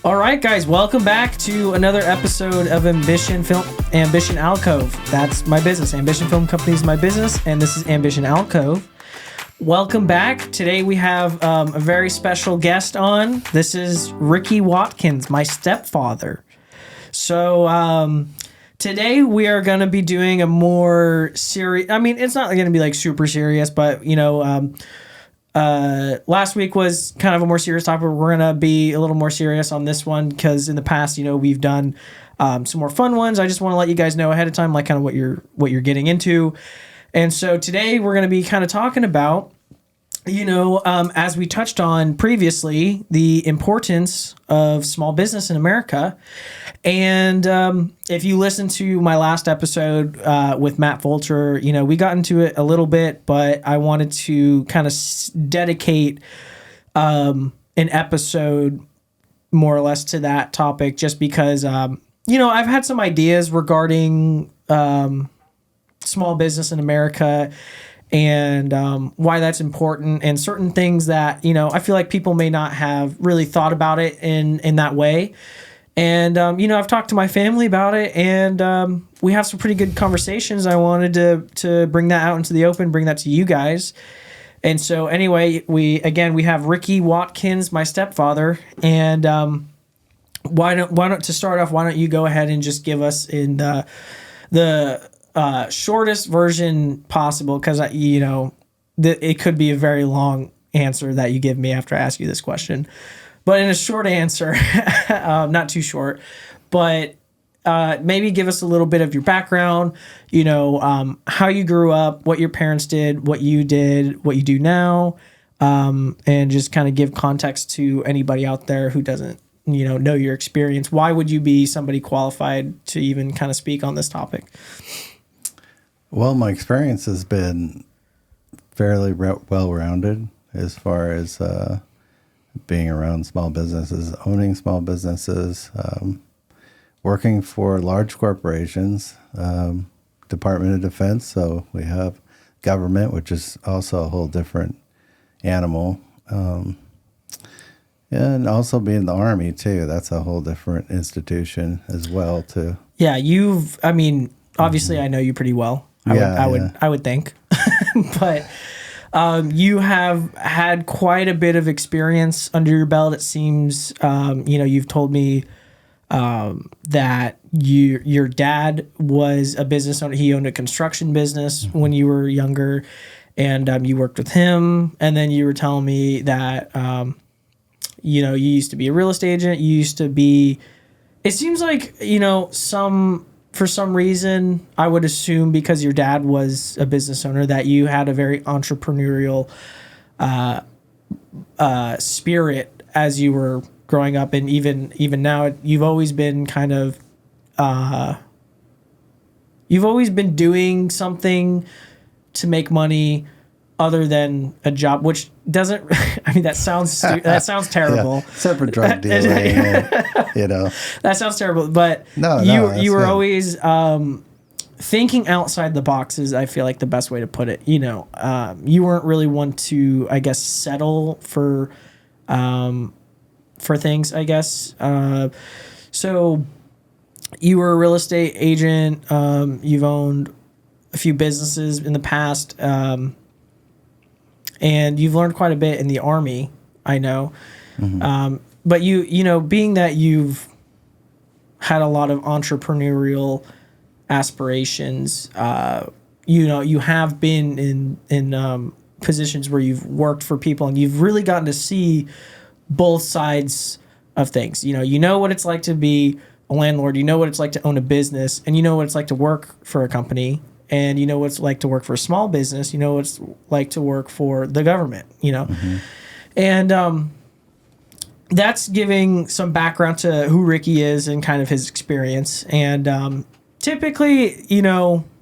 All right, guys, welcome back to another episode of Ambition Alcove. That's my business. Ambition Film Company is my business, and this is Ambition Alcove. Welcome back. Today we have a very special guest on. This is Ricky Watkins, my stepfather. So today we are going to be doing a more serious. I mean, it's not going to be like super serious, but last week was kind of a more serious topic. We're gonna be a little more serious on this one because in the past, we've done some more fun ones. I just want to let you guys know ahead of time, like kind of what you're getting into. And so today we're gonna be kind of talking about, as we touched on previously, the importance of small business in America. And if you listen to my last episode with Matt Fulcher, we got into it a little bit, but I wanted to kind of dedicate an episode more or less to that topic just because, I've had some ideas regarding small business in America and why that's important and certain things that, I feel like people may not have really thought about it in that way. And, I've talked to my family about it and we have some pretty good conversations. I wanted to bring that out into the open, bring that to you guys. And so anyway, we have Ricky Watkins, my stepfather. And why don't you go ahead and just give us in the shortest version possible, because, it could be a very long answer that you give me after I ask you this question. But in a short answer, not too short, but maybe give us a little bit of your background, how you grew up, what your parents did, what you do now, and just kind of give context to anybody out there who doesn't, know your experience. Why would you be somebody qualified to even kind of speak on this topic? Well, my experience has been fairly well-rounded as far as being around small businesses, owning small businesses, working for large corporations, Department of Defense. So we have government, which is also a whole different animal. And also being in the Army too. That's a whole different institution as well too. Yeah, obviously I know you pretty well. I would think. But you have had quite a bit of experience under your belt. It seems, you've told me that your dad was a business owner. He owned a construction business when you were younger, and you worked with him. And then you were telling me that, you used to be a real estate agent. You used to be, it seems like, for some reason, I would assume because your dad was a business owner that you had a very entrepreneurial spirit as you were growing up, and even now, you've always been kind of you've always been doing something to make money other than a job, which doesn't. I mean, that sounds terrible. Yeah, except for drug dealing, That sounds terrible, but you were always thinking outside the box is, I feel like, the best way to put it. You weren't really one to, I guess, settle for things, I guess. So you were a real estate agent. You've owned a few businesses in the past. And you've learned quite a bit in the Army, I know. Mm-hmm. But being that you've had a lot of entrepreneurial aspirations, you have been in positions where you've worked for people and you've really gotten to see both sides of things. You know what it's like to be a landlord, you know what it's like to own a business, and you know what it's like to work for a company. And you know what it's like to work for a small business. You know what it's like to work for the government, Mm-hmm. And that's giving some background to who Ricky is and kind of his experience. And typically,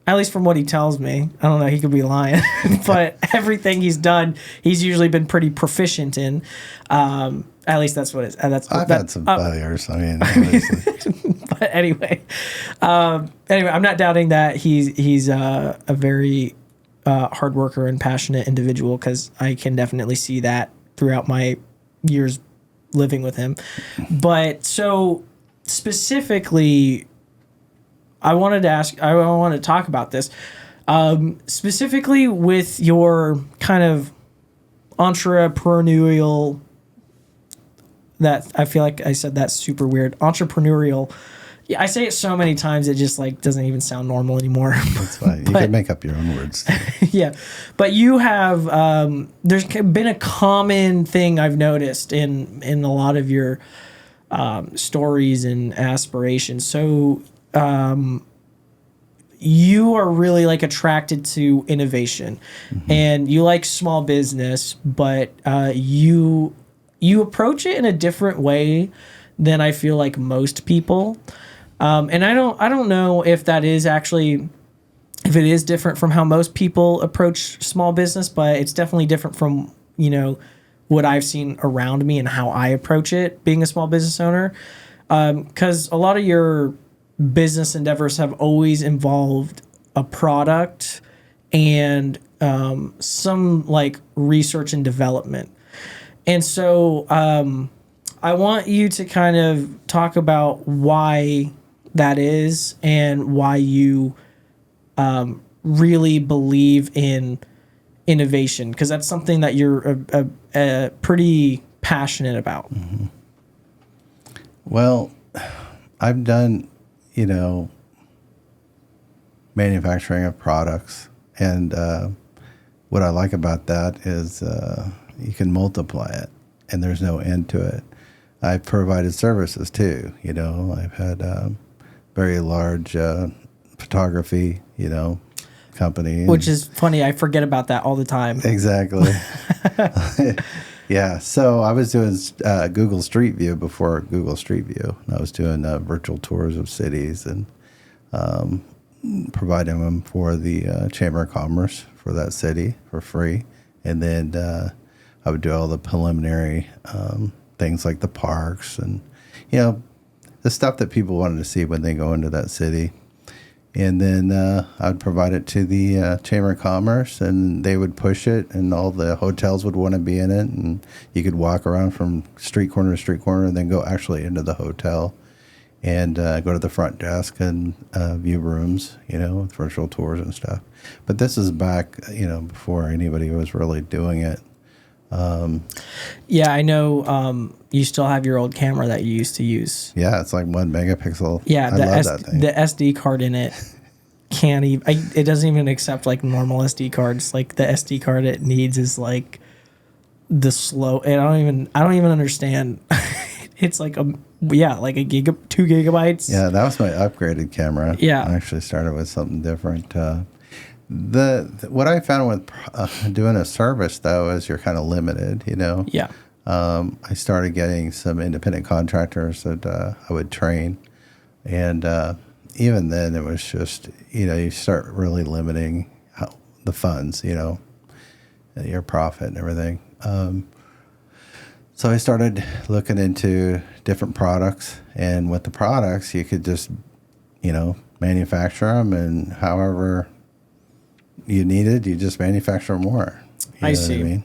at least from what he tells me, I don't know, he could be lying, but everything he's done, he's usually been pretty proficient in. At least that's what it is. I've had some failures. I mean, obviously. But anyway, I'm not doubting that he's a very hard worker and passionate individual, because I can definitely see that throughout my years living with him. But so specifically, I wanted to talk about this. Specifically with your kind of entrepreneurial, that I feel like I said that's super weird. Entrepreneurial. Yeah, I say it so many times it just like doesn't even sound normal anymore. That's fine. You can make up your own words. Yeah, but you have there's been a common thing I've noticed in a lot of your stories and aspirations. So you are really like attracted to innovation, and you like small business, but you approach it in a different way than I feel like most people. And I don't know if that is actually, if it is different from how most people approach small business, but it's definitely different from, what I've seen around me and how I approach it being a small business owner. 'Cause a lot of your business endeavors have always involved a product and some like research and development. And so I want you to kind of talk about why that is and why you really believe in innovation, because that's something that you're pretty passionate about. Mm-hmm. Well, I've done, manufacturing of products, and what I like about that is you can multiply it, and there's no end to it. I've provided services too. I've had very large photography, company. Which is funny. I forget about that all the time. Exactly. Yeah. So I was doing Google Street View before Google Street View. I was doing virtual tours of cities and providing them for the Chamber of Commerce for that city for free. And then I would do all the preliminary things like the parks and, the stuff that people wanted to see when they go into that city. And then I'd provide it to the Chamber of Commerce, and they would push it, and all the hotels would want to be in it. And you could walk around from street corner to street corner and then go actually into the hotel and go to the front desk and view rooms, with virtual tours and stuff. But this is back, before anybody was really doing it. Yeah, I know. You still have your old camera that you used to use. Yeah, it's like 1 megapixel. Yeah, I love that thing. The SD card in it can't even. It doesn't even accept like normal SD cards. Like the SD card it needs is like the slow. And I don't even understand. It's like like 2 gigabytes. Yeah, that was my upgraded camera. Yeah, I actually started with something different. What I found with doing a service though is you're kind of limited. Yeah. I started getting some independent contractors that I would train, and even then it was just you start really limiting the funds, your profit and everything. So I started looking into different products, and with the products you could just manufacture them, and however you needed, you just manufacture more. I see. What I mean?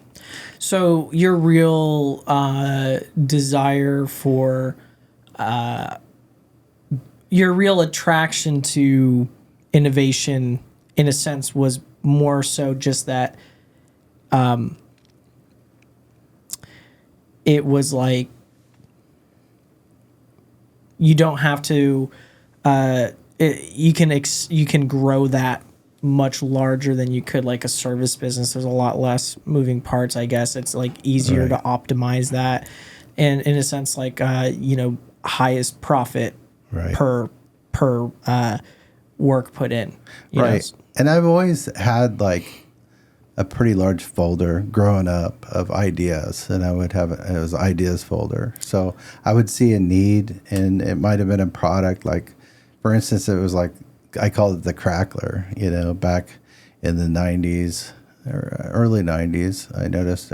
So your real desire for your real attraction to innovation, in a sense, was more so just that it was like you don't have to. You can grow that much larger than you could like a service business. There's a lot less moving parts, I guess. It's like easier to optimize that, and in a sense like highest profit per work put in, right. And I've always had like a pretty large folder growing up of ideas, and I would have it was ideas folder. So I would see a need, and it might have been a product. Like for instance, it was like I called it the crackler. Back in the 90s or early 90s, I noticed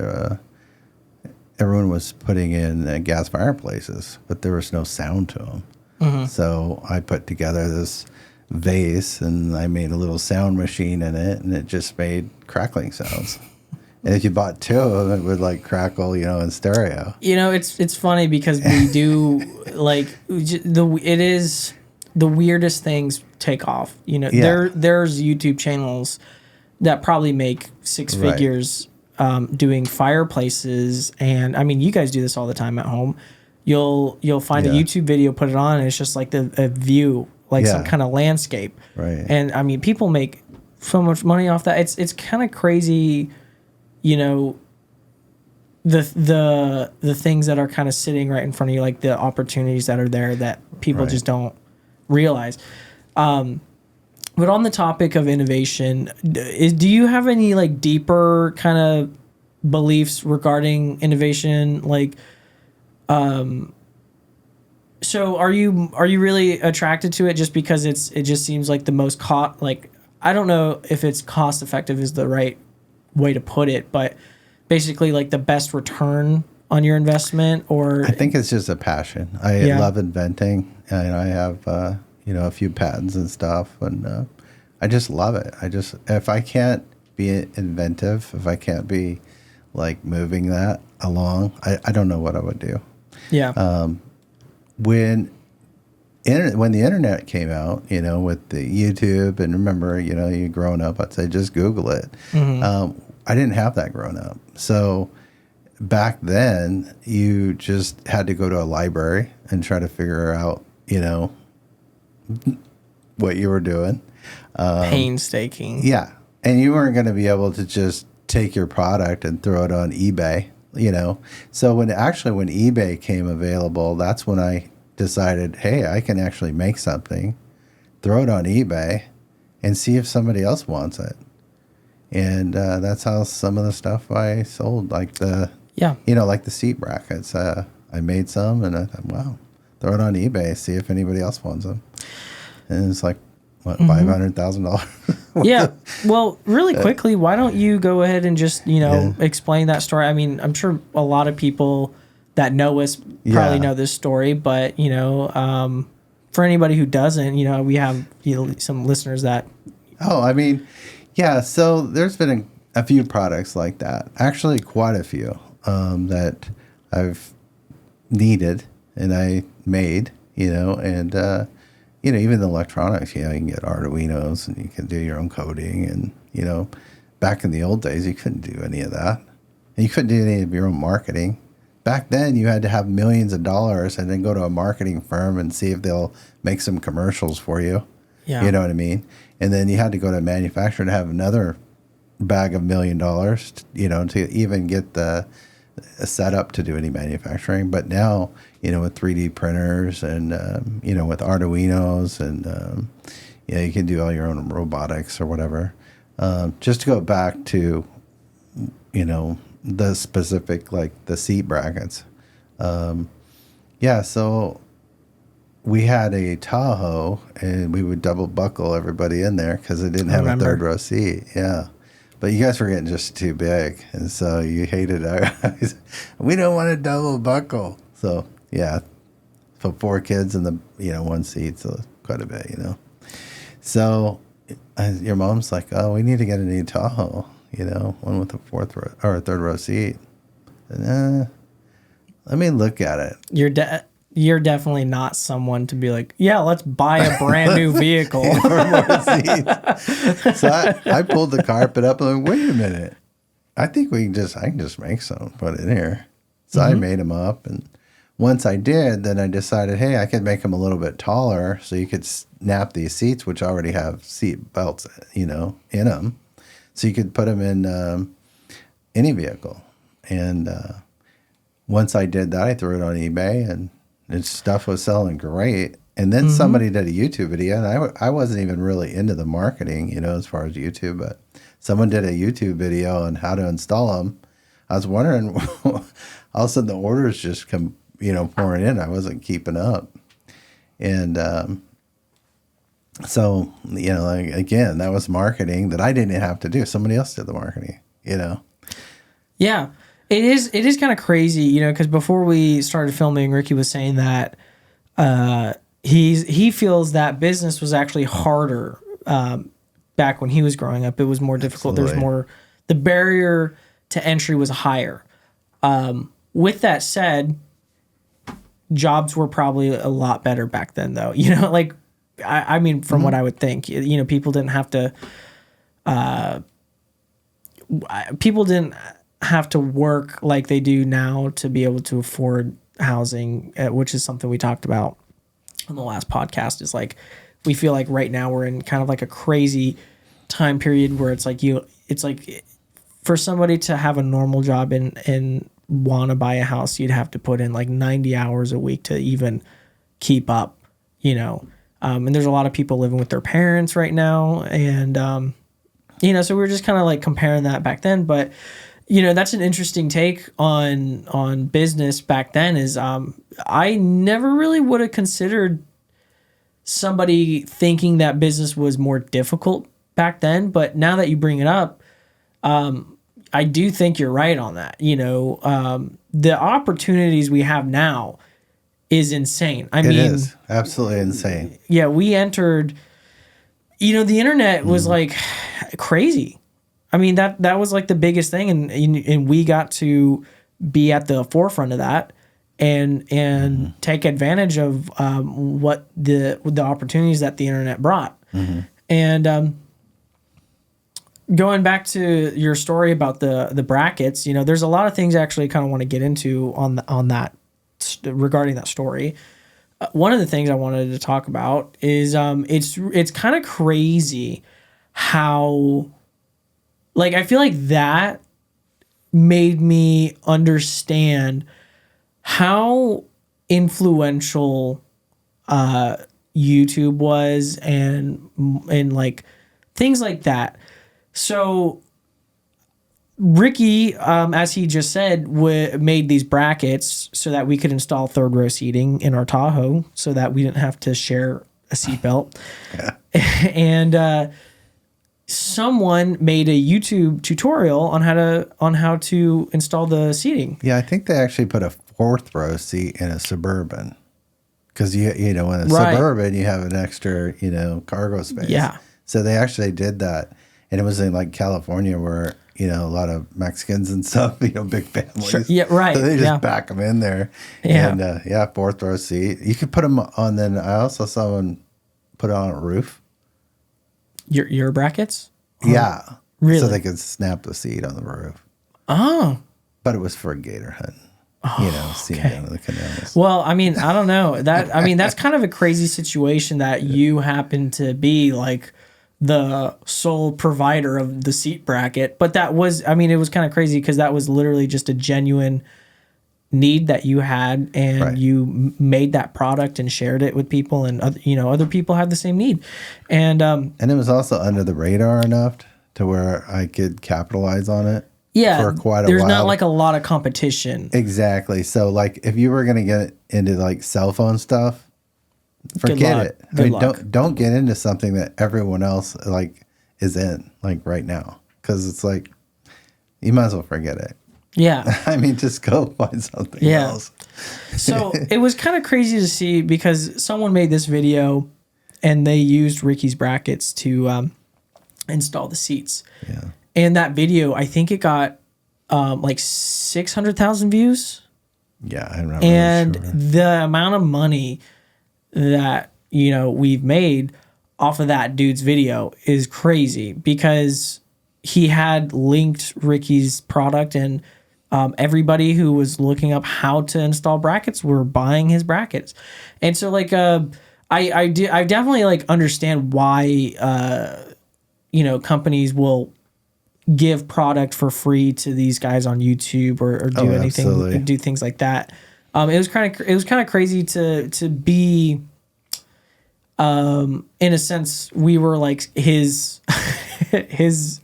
everyone was putting in gas fireplaces, but there was no sound to them. Mm-hmm. So I put together this vase, and I made a little sound machine in it, and it just made crackling sounds. And if you bought two of them, it would like crackle, in stereo. It's funny because we do like it is the weirdest things take off. There's YouTube channels that probably make six Right. figures doing fireplaces, and I mean, you guys do this all the time at home. You'll find a Yeah. YouTube video, put it on, and it's just like a view, like some Yeah. kind of landscape. Right. And I mean, people make so much money off that. It's kind of crazy, the things that are kind of sitting right in front of you, like the opportunities that are there that people Right. just don't realize. But on the topic of innovation, do you have any like deeper kind of beliefs regarding innovation? Like, so are you really attracted to it just because it just seems like the most like, I don't know if it's cost effective is the right way to put it, but basically like the best return on your investment? Or I think it's just a passion. I love inventing, and I have a few patents and stuff, and I just love it. If I can't be inventive, if I can't be like moving that along, I don't know what I would do. yeah. When the internet came out, with the YouTube, and remember, you growing up, I'd say just Google it. I didn't have that growing up. So back then, you just had to go to a library and try to figure out, what you were doing. Painstaking. Yeah. And you weren't going to be able to just take your product and throw it on eBay, So when eBay came available, that's when I decided, hey, I can actually make something, throw it on eBay, and see if somebody else wants it. And that's how some of the stuff I sold, like like the seat brackets. I made some, and I thought, wow, throw it on eBay, see if anybody else wants them. And it's like, what, $500,000? Yeah. Well, really quickly, why don't you go ahead and just, explain that story? I mean, I'm sure a lot of people that know us probably know this story, but, for anybody who doesn't, we have some listeners that. Oh, I mean, yeah. So there's been a few products like that. Actually, quite a few that I've needed and I made, and even the electronics. You can get Arduinos and you can do your own coding, and back in the old days, you couldn't do any of that, and you couldn't do any of your own marketing. Back then, you had to have millions of dollars and then go to a marketing firm and see if they'll make some commercials for you. Yeah. You know what I mean? And then you had to go to a manufacturer to have another bag of $1 million, to even get the setup to do any manufacturing. But now, with 3D printers and, with Arduinos and, you can do all your own robotics or whatever. Just to go back to, the specific, like the seat brackets. So we had a Tahoe, and we would double buckle everybody in there because it didn't have a third row seat. Yeah. But you guys were getting just too big, and so you hated it. We don't want to double buckle. So, yeah. So 4 kids in the, one seat, so quite a bit, So your mom's like, oh, we need to get a new Tahoe, one with a 4th row or a 3rd row seat. And, let me look at it. You're definitely not someone to be like, yeah, let's buy a brand new vehicle. For more seats. So I pulled the carpet up and went, wait a minute. I think I can just make some, put it in here. So I made them up, and once I did, then I decided, hey, I could make them a little bit taller so you could snap these seats, which already have seat belts, in them. So you could put them in any vehicle. And once I did that, I threw it on eBay, and its stuff was selling great. And then somebody did a YouTube video, and I wasn't even really into the marketing, as far as YouTube, but someone did a YouTube video on how to install them. I was wondering, all of a sudden the orders just come, pouring in. I wasn't keeping up. And so, again, that was marketing that I didn't have to do. Somebody else did the marketing, Yeah. It is kind of crazy, because before we started filming, Ricky was saying that he feels that business was actually harder back when he was growing up. It was more difficult. Absolutely. There's more, the barrier to entry was higher. With that said, jobs were probably a lot better back then, though. You know, like, I mean, from what I would think, you know, people didn't have to work like they do now to be able to afford housing, which is something we talked about on the last podcast. Is like, we feel like right now we're in kind of like a crazy time period where it's like for somebody to have a normal job and want to buy a house, you'd have to put in like 90 hours a week to even keep up, you know. And there's a lot of people living with their parents right now. And, you know, so we were just kind of like comparing that back then. But, you know, that's an interesting take on business back then is I never really would have considered somebody thinking that business was more difficult back then. But now that you bring it up, I do think you're right on that. You know, the opportunities we have now is insane. I mean, it is absolutely insane. Yeah, we entered, you know, the internet was like crazy. I mean, that was like the biggest thing, and we got to be at the forefront of that and take advantage of what the opportunities that the internet brought. And going back to your story about the brackets, you know, there's a lot of things I actually kind of want to get into on that regarding that story. One of the things I wanted to talk about is it's kind of crazy how, like, I feel like that made me understand how influential YouTube was and like things like that. So Ricky, as he just said, made these brackets so that we could install third row seating in our Tahoe so that we didn't have to share a seatbelt. Yeah. And someone made a YouTube tutorial on how to install the seating. Yeah, I think they actually put a fourth row seat in a Suburban. Because, you know, in a Suburban, you have an extra, you know, cargo space. Yeah. So they actually did that. And it was in like California where, you know, a lot of Mexicans and stuff, you know, big families. Sure. Yeah, right. So they just back them in there. Yeah. And fourth row seat. You could put them on, then I also saw someone put it on a roof. Your brackets? Yeah. Really? So they could snap the seat on the roof. Oh. But it was for a gator hunt. You know, seeing down to the canals. Well, I mean, I don't know. That's kind of a crazy situation that you happen to be like the sole provider of the seat bracket. But that was, I mean, it was kind of crazy because that was literally just a genuine need that you had, and you made that product and shared it with people, and other people had the same need. And it was also under the radar enough to where I could capitalize on it. Yeah, for quite a while. There's not like a lot of competition. Exactly. So like if you were going to get into like cell phone stuff, forget it. I mean, don't get into something that everyone else like is in like right now, because it's like you might as well forget it. Yeah. I mean, just go find something else. So it was kind of crazy to see because someone made this video and they used Ricky's brackets to install the seats. Yeah. And that video, I think it got like 600,000 views. Yeah, I'm not and really sure. The amount of money that, you know, we've made off of that dude's video is crazy because he had linked Ricky's product, and everybody who was looking up how to install brackets were buying his brackets. And so like I definitely like understand why companies will give product for free to these guys on YouTube or do anything, absolutely. do things like that. It was kind of crazy to be, in a sense, we were like his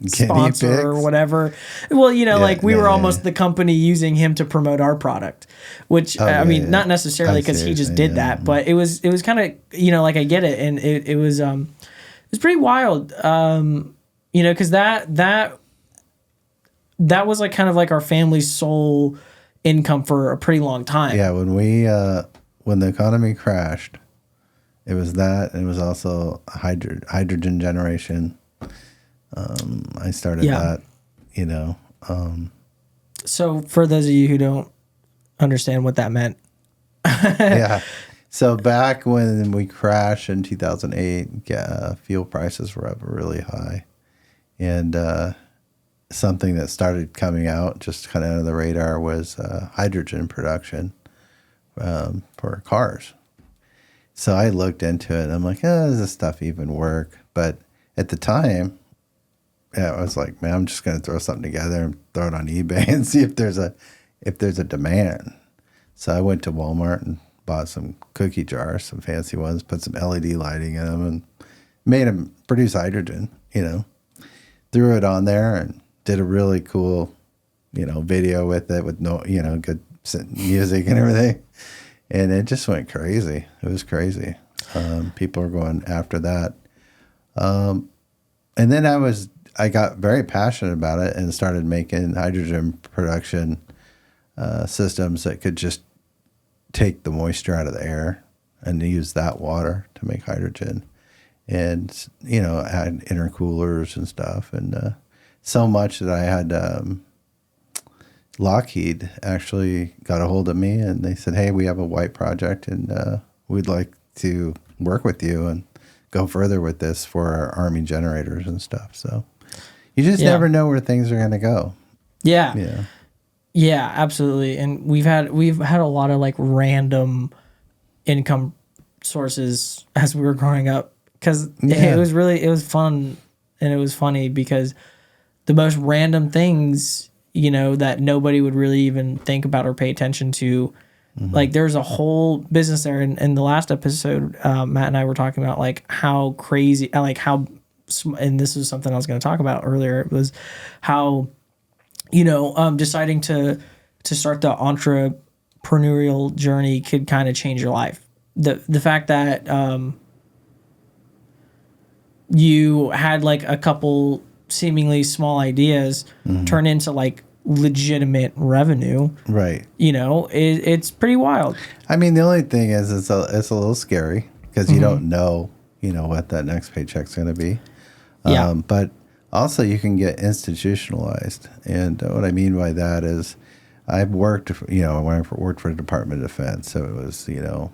sponsor or whatever. Well, you know, we were almost the company using him to promote our product, which I mean, not necessarily because he just did that, but it was kind of, you know, like I get it. And it was pretty wild. You know, cause that was like kind of like our family's sole income for a pretty long time. Yeah, when the economy crashed, it was that, and it was also hydrogen generation. I started that, you know. So for those of you who don't understand what that meant, Yeah. So back when we crashed in 2008, fuel prices were up really high. And something that started coming out just kind of under the radar was hydrogen production for cars. So I looked into it and I'm like, does this stuff even work? But at the time, yeah, I was like, man, I'm just going to throw something together and throw it on eBay and see if there's a demand. So I went to Walmart and bought some cookie jars, some fancy ones, put some LED lighting in them and made them produce hydrogen, threw it on there and did a really cool, video with it with no, good music and everything. And it just went crazy. It was crazy. People are going after that. And then I got very passionate about it and started making hydrogen production systems that could just take the moisture out of the air and use that water to make hydrogen. And, add intercoolers and stuff. And so much that I had Lockheed actually got a hold of me and they said, hey, we have a white project and we'd like to work with you and go further with this for our Army generators and stuff. So you just never know where things are going to go. Yeah. Yeah. Yeah, absolutely. And we've had a lot of like random income sources as we were growing up because it was fun and it was funny because the most random things, that nobody would really even think about or pay attention to. Like there's a whole business there. In the last episode, Matt and I were talking about like how crazy, like how, and this is something I was going to talk about earlier. It was how, deciding to start the entrepreneurial journey could kind of change your life. The fact that you had like a couple seemingly small ideas turn into like legitimate revenue. Right. It's pretty wild. I mean, the only thing is it's a little scary because you don't know, what that next paycheck's going to be. Yeah. But also you can get institutionalized. And what I mean by that is I've worked, when I worked for the Department of Defense. So it was, you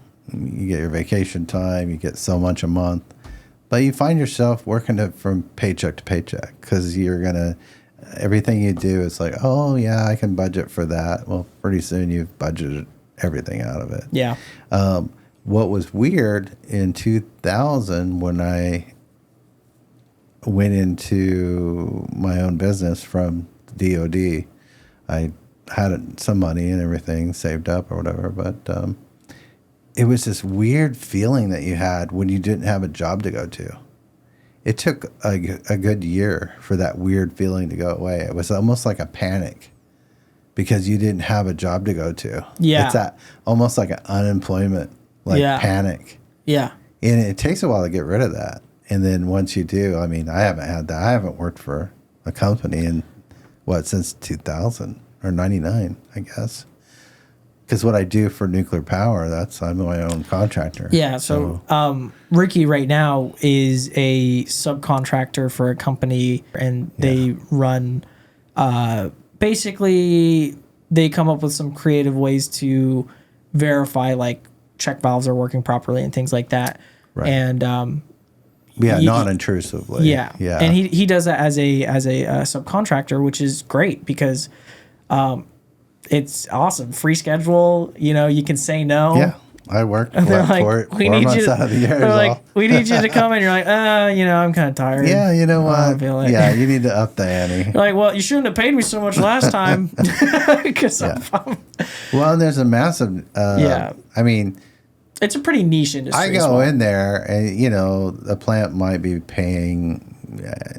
get your vacation time, you get so much a month. But you find yourself working from paycheck to paycheck because everything you do is like, oh, yeah, I can budget for that. Well, pretty soon you've budgeted everything out of it. Yeah. What was weird in 2000 when I went into my own business from DOD, I had some money and everything saved up or whatever, but it was this weird feeling that you had when you didn't have a job to go to. It took a good year for that weird feeling to go away. It was almost like a panic because you didn't have a job to go to. Yeah. It's almost like an unemployment, panic. Yeah. And it takes a while to get rid of that. And then once you do, I mean, I haven't had that. I haven't worked for a company in, since 2000 or 99, I guess. Because what I do for nuclear power, I'm my own contractor. Yeah. So Ricky right now is a subcontractor for a company, and they run. Basically, they come up with some creative ways to verify, like check valves are working properly and things like that. Right. And non-intrusively. Yeah. Yeah. And he does that as a subcontractor, which is great because. It's awesome. Free schedule. You can say no. Yeah. I worked for it 4 months out of the year. They're like, we need you to come in. You're like, I'm kind of tired. Yeah, you know what? You need to up the ante. You're like, well, you shouldn't have paid me so much last time. Well, there's a massive, I mean. It's a pretty niche industry. I go in there and, the plant might be paying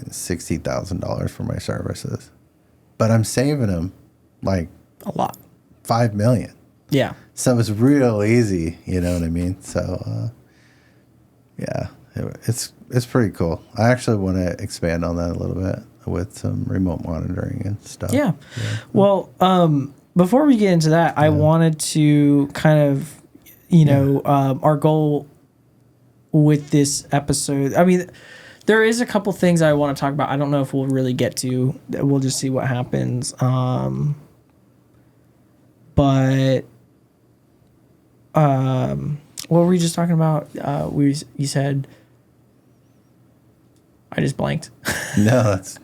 $60,000 for my services. But I'm saving them like a lot. $5 million. Yeah. So it's real easy, you know what I mean? So, it's pretty cool. I actually want to expand on that a little bit with some remote monitoring and stuff. Yeah. Well, before we get into that, I wanted to kind of, our goal with this episode. I mean, there is a couple things I want to talk about. I don't know if we'll really get to. We'll just see what happens. But what were we just talking about? You said I just blanked. No, that's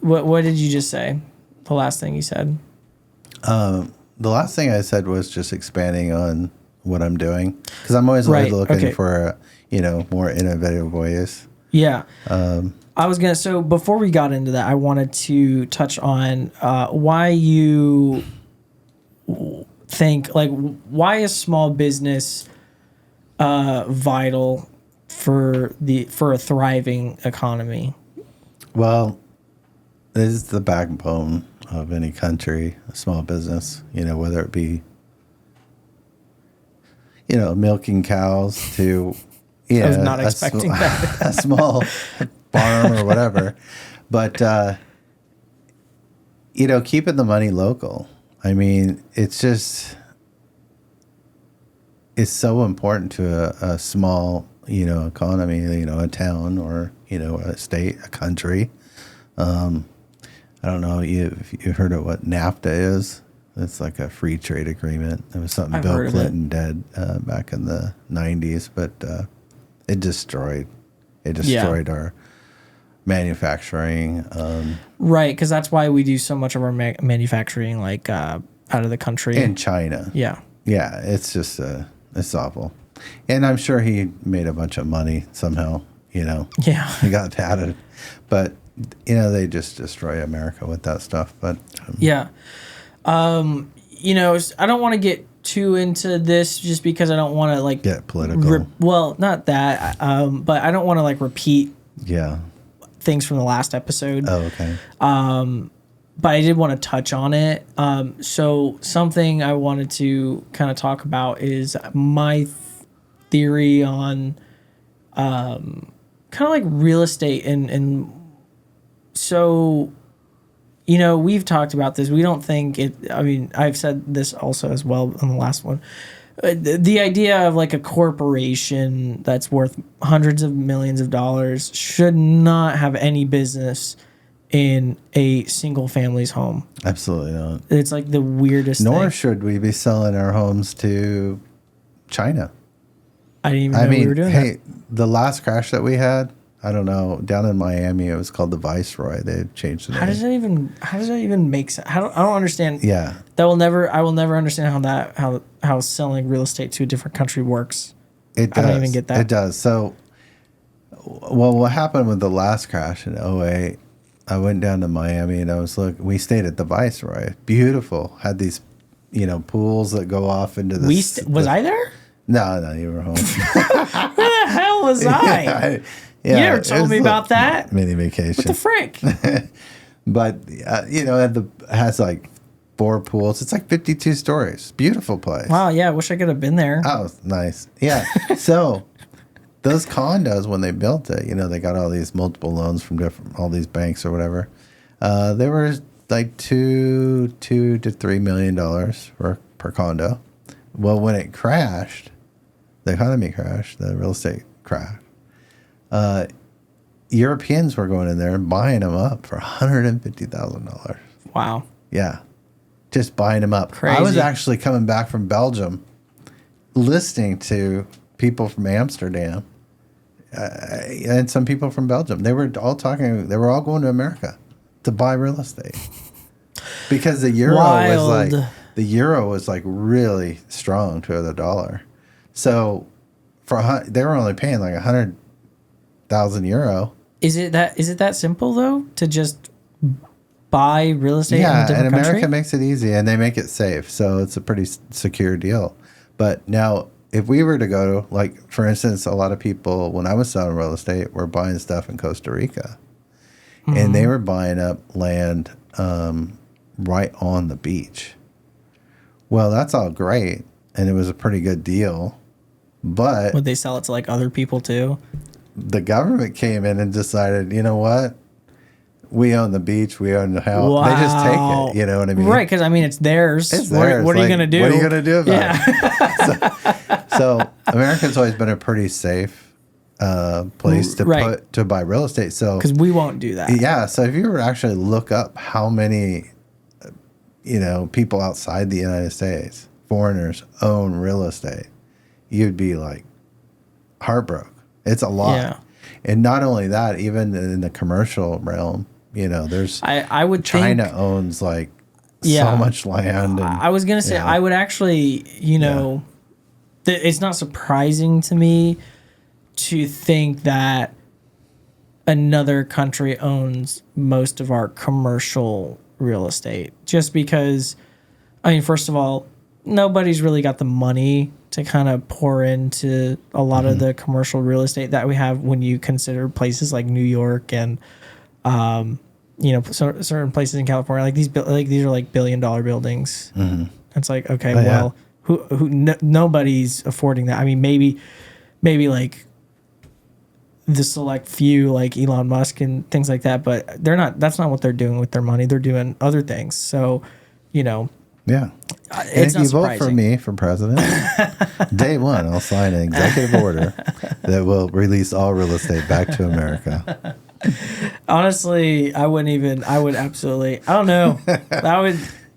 What did you just say? The last thing you said. the last thing I said was just expanding on what I'm doing, because I'm always looking for more innovative ways. Yeah. I was gonna. So before we got into that, I wanted to touch on why you think, like, why is small business vital for a thriving economy? Well, it is the backbone of any country, a small business. Whether it be milking cows to I was not expecting that. a small farm or whatever, but keeping the money local. I mean, it's so important to a small economy, a town or a state, a country. I don't know if you heard of what NAFTA is. It's like a free trade agreement. It was something Bill Clinton did back in the 90s, but it destroyed our manufacturing. Right, because that's why we do so much of our manufacturing out of the country. In China. Yeah. Yeah, it's just, it's awful. And I'm sure he made a bunch of money somehow, Yeah. He got padded. But, they just destroy America with that stuff. But yeah. I don't want to get too into this just because I don't want to get political. Well, not that, but I don't want to repeat things from the last episode. Oh, okay. But I did want to touch on it. So something I wanted to kind of talk about is my theory on kind of like real estate. And so, we've talked about this. We don't think it, I mean, I've said this also as well on the last one. The idea of a corporation that's worth hundreds of millions of dollars should not have any business in a single family's home. Absolutely not. It's the weirdest thing. Nor should we be selling our homes to China. I didn't even know we were doing that. The last crash that we had, I don't know, down in Miami, it was called the Viceroy. They changed the name. How does that even make sense? I don't understand. Yeah. I will never understand how selling real estate to a different country works. It does. I don't even get that. It does. So, what happened with the last crash in 2008, I went down to Miami and we stayed at the Viceroy. Beautiful. Had these, pools that go off into the... Was I there? No, you were home. Where the hell was I? You never told me about that. Mini vacation. What the frick? But, it has 4 pools. It's 52 stories. Beautiful place. Wow, yeah. I wish I could have been there. Oh, nice. Yeah. So, those condos, when they built it, they got all these multiple loans from all these banks or whatever. They were $2 to $3 million per condo. Well, when it crashed, the economy crashed, the real estate crashed. Europeans were going in there and buying them up for $150,000. Wow. Yeah. Just buying them up. Crazy. I was actually coming back from Belgium listening to people from Amsterdam and some people from Belgium. They were all going to America to buy real estate because the euro was really strong to the dollar. So they were only paying €100,000. Is it that simple though to just buy real estate in a different and America country? makes it easy and they make it safe, so it's a pretty secure deal. But now, if we were to go to, for instance, a lot of people when I was selling real estate were buying stuff in Costa Rica, and they were buying up land right on the beach. Well, that's all great, and it was a pretty good deal, but would they sell it to other people too? The government came in and decided, you know what? We own the beach. We own the house. Wow. They just take it. You know what I mean? Right, because it's theirs. It's theirs. What are you going to do? What are you going to do about it? So America's always been a pretty safe place to buy real estate. So because we won't do that. Yeah. So if you were to actually look up how many, people outside the United States, foreigners own real estate, you'd be like heartbroken. It's a lot. Yeah. And not only that, even in the commercial realm, there's I would China think, owns like Yeah. so much land. And, I was gonna say I would actually, it's not surprising to me to think that another country owns most of our commercial real estate, just because, I mean, first of all, nobody's really got the money to kind of pour into a lot of the commercial real estate that we have when you consider places like New York and certain places in California, like these are like $1 billion buildings. It's like, okay, yeah. nobody's affording that. I mean, maybe like the select few, like Elon Musk and things like that, but that's not what they're doing with their money. They're doing other things. So, yeah. And it's if not you vote for surprising. me for president, day one, I'll sign an executive order that will release all real estate back to America. Honestly, I would absolutely, I don't know. That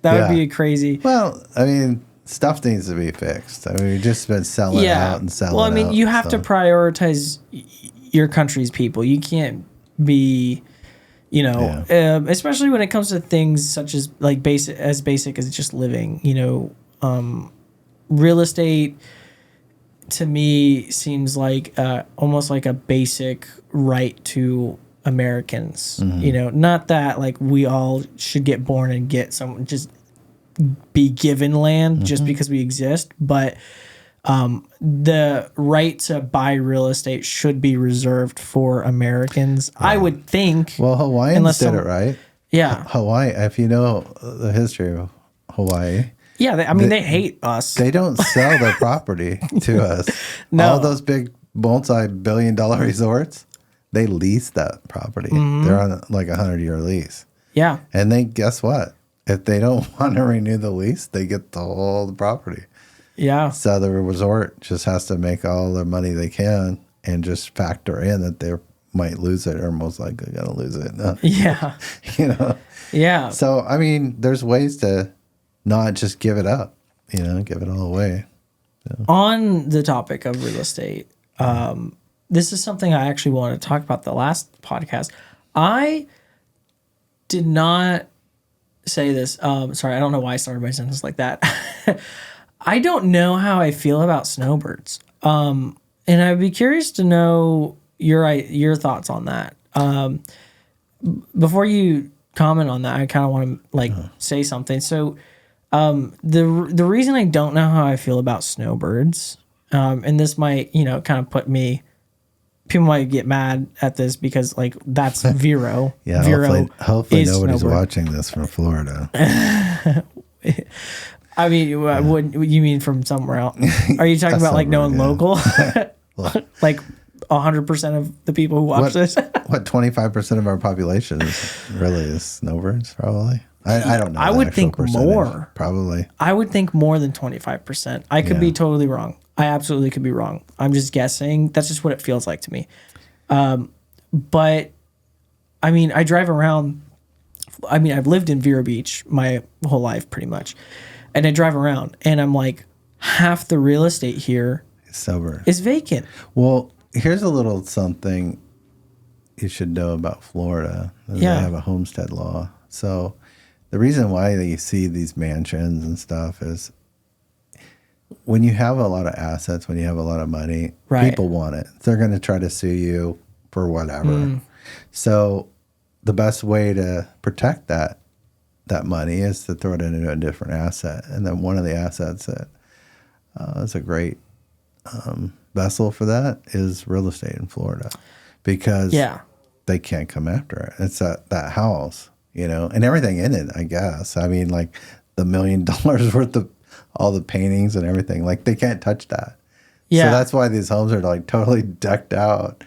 would be crazy. Well, I mean, stuff needs to be fixed. I mean, we've just been selling out and selling out. Well, I mean, you have to prioritize your country's people. You can't be, especially when it comes to things such as like basic as just living. Real estate to me seems like almost like a basic right to Americans. Not that like we all should get born and get some just be given land just because we exist, but the right to buy real estate should be reserved for Americans. I would think. Well, Hawaiians did it right. Yeah. Hawaii, if you know the history of Hawaii. Yeah, they hate us. They don't sell their property to us. No. All those big multi-billion-dollar resorts, they lease that property. They're on like a 100-year lease. Yeah. And then guess what? If they don't want to renew the lease, they get the whole property. Yeah. So the resort just has to make all the money they can and just factor in that they might lose it or most likely going to lose it. Yeah. Yeah. So, I mean, there's ways to not just give it up, give it all away. On the topic of real estate, this is something I actually wanted to talk about the last podcast. I did not say this. Sorry, I don't know why I started my sentence like that. I don't know how I feel about snowbirds. And I'd be curious to know your thoughts on that. Before you comment on that, I kind of want to say something. So the reason I don't know how I feel about snowbirds, and this might, kind of put me, people might get mad at this because like that's Vero. Yeah, Vero hopefully is nobody's snowbird. watching this from Florida. I mean, what you mean from somewhere else? Are you talking about like no one local? Like 100% of the people who watch this? What 25% of our population is snowbirds? Probably. I don't know. I the would actual think percentage. more. Probably. I would think more than 25%. I could be totally wrong. I absolutely could be wrong. I'm just guessing. That's just what it feels like to me. But I mean, I drive around. I mean, I've lived in Vero Beach my whole life pretty much. And I drive around and I'm like, half the real estate here Sober. is vacant. Well, here's a little something you should know about Florida. They have a homestead law. So the reason why you see these mansions and stuff is when you have a lot of assets, when you have a lot of money, people want it. They're going to try to sue you for whatever. So the best way to protect that money is to throw it into a different asset. And then one of the assets that is a great vessel for that is real estate in Florida, because they can't come after it. It's that house, and everything in it, I guess. I mean, like the $1 million worth of all the paintings and everything, like they can't touch that. Yeah. So that's why these homes are like totally decked out,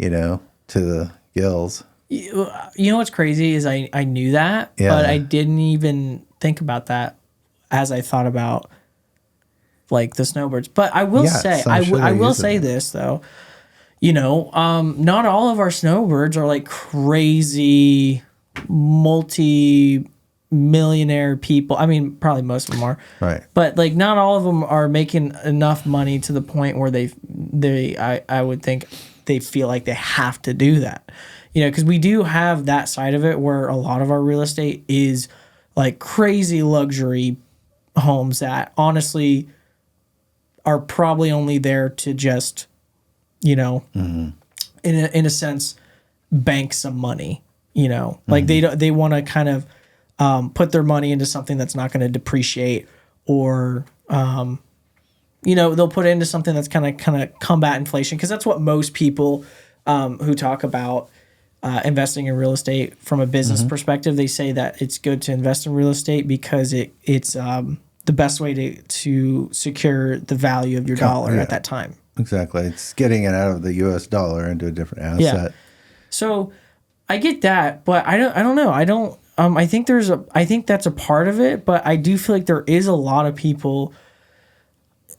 to the gills. You know what's crazy is I knew that, but I didn't even think about that as I thought about like the snowbirds. But I will say, I will say this though, not all of our snowbirds are like crazy multi millionaire people. I mean, probably most of them are. Right. But like not all of them are making enough money to the point where I would think they feel like they have to do that. You know, because we do have that side of it where a lot of our real estate is like crazy luxury homes that honestly are probably only there to just, you know, in a sense, bank some money. You know, like they want to kind of put their money into something that's not going to depreciate, or you know, they'll put it into something that's kind of combat inflation, because that's what most people who talk about investing in real estate from a business perspective, they say that it's good to invest in real estate because it's the best way to secure the value of your dollar at that time. Exactly. It's getting it out of the U.S. dollar into a different asset. Yeah. So I get that, but I don't know. I think that's a part of it, but I do feel like there is a lot of people,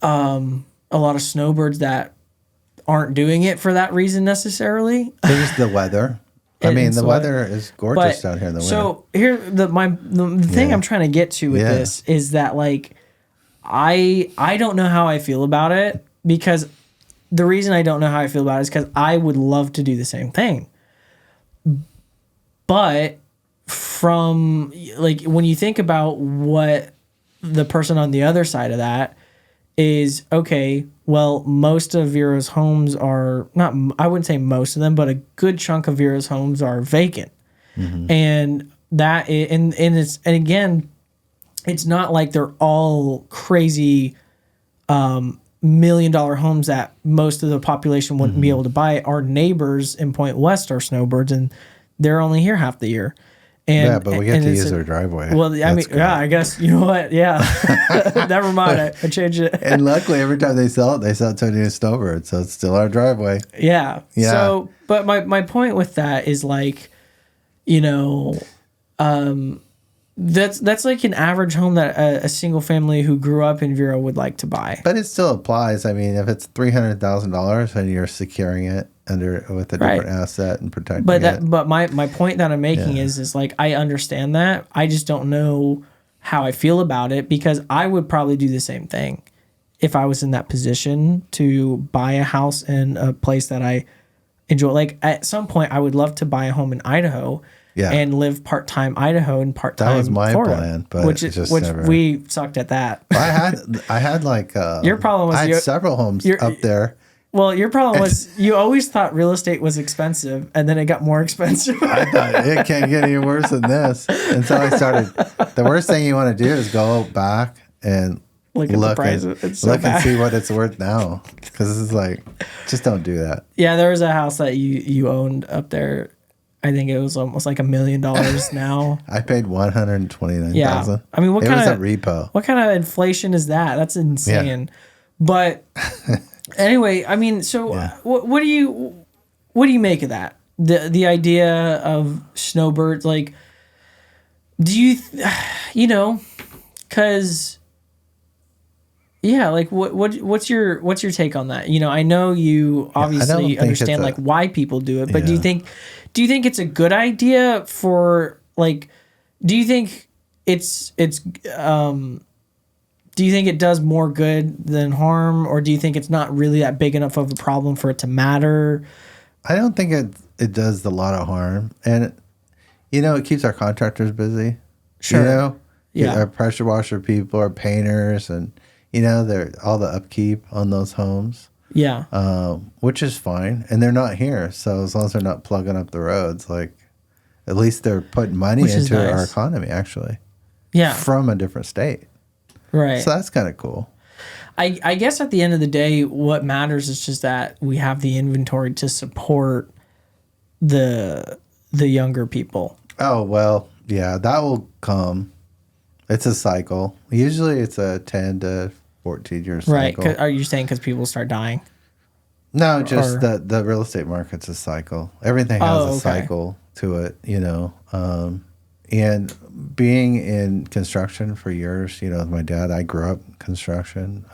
a lot of snowbirds that aren't doing it for that reason necessarily. There's the weather. I mean, the weather is gorgeous down here in the winter. So here, the thing I'm trying to get to with this is that like, I don't know how I feel about it, because the reason I don't know how I feel about it is because I would love to do the same thing. But from like, when you think about what the person on the other side of that is, okay, well, most of Vero's homes are not, I wouldn't say most of them, but a good chunk of Vero's homes are vacant. And that is, and again, it's not like they're all crazy $1 million homes that most of the population wouldn't be able to buy. Our neighbors in Point West are snowbirds, and they're only here half the year. And, but we get to use their driveway. Well, I mean, yeah, I guess, you know what? Yeah. Never mind. I changed it. And luckily, every time they sell it to a new snowbird. So it's still our driveway. Yeah. So, but my point with that is like, you know, that's like an average home that a single family who grew up in Vero would like to buy. But it still applies. I mean, if it's $300,000 and you're securing it with a different asset and protecting it. But my point that I'm making is like, I understand that. I just don't know how I feel about it, because I would probably do the same thing if I was in that position to buy a house in a place that I enjoy. Like at some point, I would love to buy a home in Idaho. And live part-time Idaho and part-time That was my Florida, plan, but which we sucked at that. I had like your problem was I had several homes up there. Well, your problem was you always thought real estate was expensive, and then it got more expensive. I thought it can't get any worse than this until I started. The worst thing you want to do is go back and look at the price. And see what it's worth now, because this is like, just don't do that. Yeah, there was a house that you owned up there. I think it was almost like $1 million now. I paid $129,000. Yeah, I mean, it was a repo. What kind of inflation is that? That's insane. Yeah. But anyway, I mean, so what do you make of that? The idea of snowbirds, like, do you, you know, because. Yeah, like what's your take on that? You know, I know you obviously understand like why people do it, but do you think it's a good idea for like, do you think it does more good than harm, or do you think it's not really that big enough of a problem for it to matter? I don't think it does a lot of harm, and you know, it keeps our contractors busy. Sure. You know, our pressure washer people, our painters, and you know, they're all the upkeep on those homes. Yeah. Which is fine. And they're not here. So as long as they're not plugging up the roads, like at least they're putting money into our economy, actually. Yeah. From a different state. Right. So that's kind of cool. I guess at the end of the day, what matters is just that we have the inventory to support the younger people. Oh, well, yeah, that will come. It's a cycle. Usually it's a 10 to 14 year cycle. Right. Are you saying because people start dying? No, just the real estate market's a cycle. Everything has a cycle to it, you know. And being in construction for years, you know, with my dad, I grew up in construction.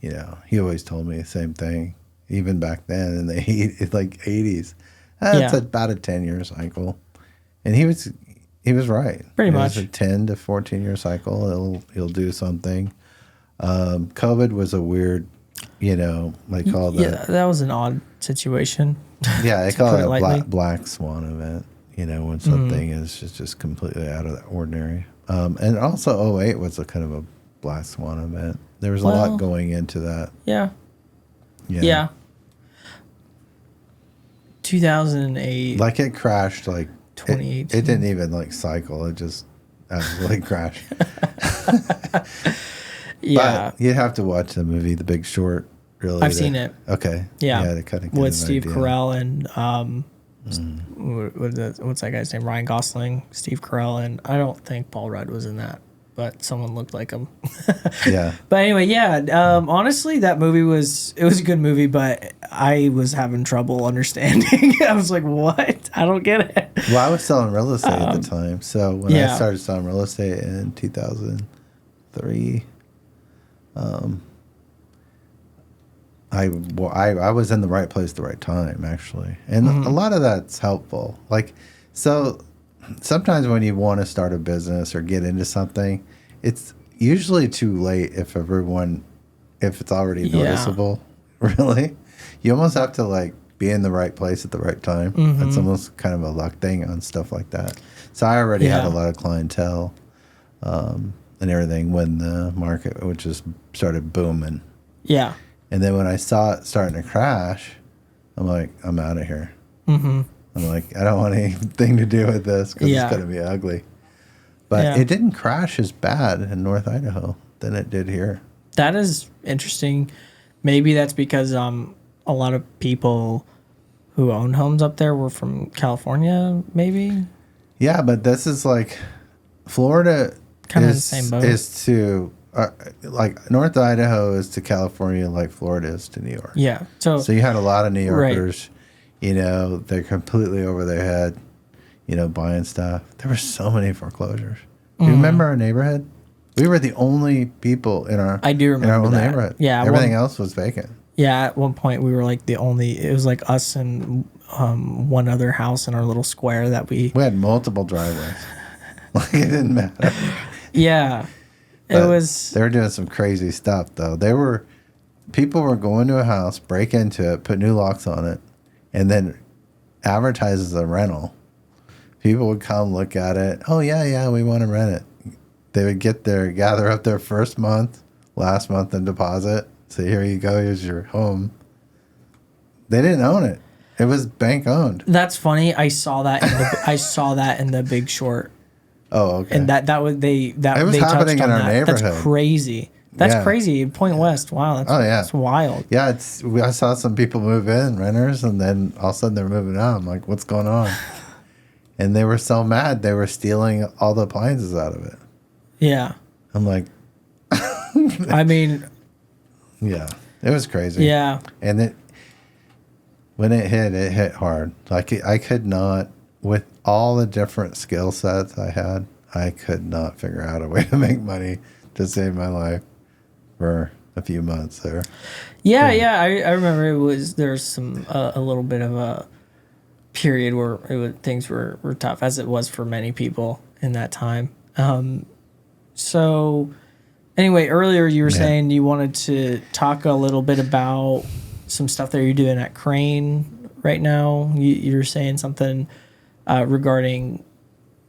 You know, he always told me the same thing, even back then in the like 80s. It's about a 10-year cycle. And he was he was right. Pretty It much. was a 10 to 14 year cycle. He'll do something. COVID was a weird, they call Yeah, that. that was an odd situation. Yeah, they to call put it it a lightly. black swan event. When something is just completely out of the ordinary. And also 08 was a kind of a black swan event. There was a Well, lot going into that. Yeah. Yeah. 2008. Like it crashed. Like 2018. it didn't even like cycle. It just absolutely crashed. Yeah. But you have to watch the movie The Big Short. Really, I've seen it. Okay. Yeah. to kind of With Steve Carell and what's that guy's name? Ryan Gosling, Steve Carell, and I don't think Paul Rudd was in that, but someone looked like him. Yeah. But anyway, yeah. Honestly, that movie was a good movie, but I was having trouble understanding. I was like, "What? I don't get it." Well, I was selling real estate at the time, so when yeah. I started selling real estate in 2003, I was in the right place at the right time, actually. And a lot of that's helpful. Like, so sometimes when you want to start a business or get into something, it's usually too late if it's already noticeable, really. You almost have to, like, be in the right place at the right time. It's almost kind of a luck thing on stuff like that. So I already had a lot of clientele and everything when the market, which just started booming. Yeah. And then when I saw it starting to crash, I'm like, I'm out of here. I'm like, I don't want anything to do with this because it's going to be ugly. But it didn't crash as bad in North Idaho than it did here. That is interesting. Maybe that's because a lot of people who own homes up there were from California, maybe? Yeah, but this is like Florida Kind of the same boat. is to... like North Idaho is to California like Florida is to New York. Yeah. So you had a lot of New Yorkers, they're completely over their head, buying stuff. There were so many foreclosures. Do you remember our neighborhood? We were the only people in our I do remember in our own that. neighborhood. Yeah, everything else was vacant. Yeah, at one point we were like it was like us and one other house in our little square that we had multiple driveways. Like it didn't matter. Yeah. But it was they were doing some crazy stuff though. People were going to a house, break into it, put new locks on it, and then advertise as a rental. People would come look at it. Oh yeah, we want to rent it. They would gather up their first month, last month in deposit. Say, here you go, here's your home. They didn't own it. It was bank owned. That's funny. I saw that in the Big Short. Oh, okay. And that was it was they happening touched on in our that. neighborhood. That's crazy. That's Yeah. crazy. Point West. Wow. That's wild. Yeah, I saw some people move in, renters, and then all of a sudden they're moving out. I'm like, what's going on? And they were so mad. They were stealing all the appliances out of it. Yeah. I'm like, I mean, yeah, it was crazy. yeah. And when it hit hard. Like I could not, with all the different skill sets I had, I could not figure out a way to make money to save my life for a few months there. Yeah. I remember there's some a little bit of a period where things were tough, as it was for many people in that time. So anyway, earlier you were saying you wanted to talk a little bit about some stuff that you're doing at Crane right now. You were saying something regarding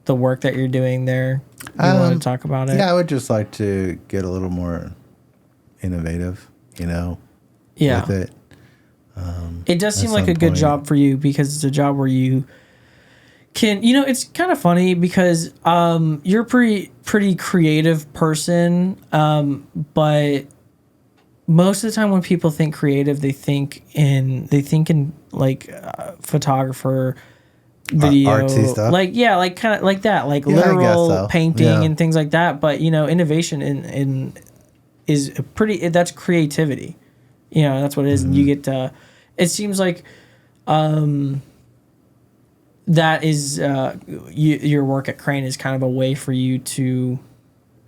the work that you're doing there. You want to talk about it? Yeah, I would just like to get a little more innovative, Yeah. with it. It does seem at like a some good point. job for you because it's a job where you can, it's kind of funny because you're a pretty creative person, but most of the time when people think creative, they think in like photographer, video, artsy stuff? like kind of like that, like Yeah, I guess literal so. painting Yeah. and things like that. But innovation is that's creativity. That's what it is. And you get to, it seems like that is your work at Crane is kind of a way for you to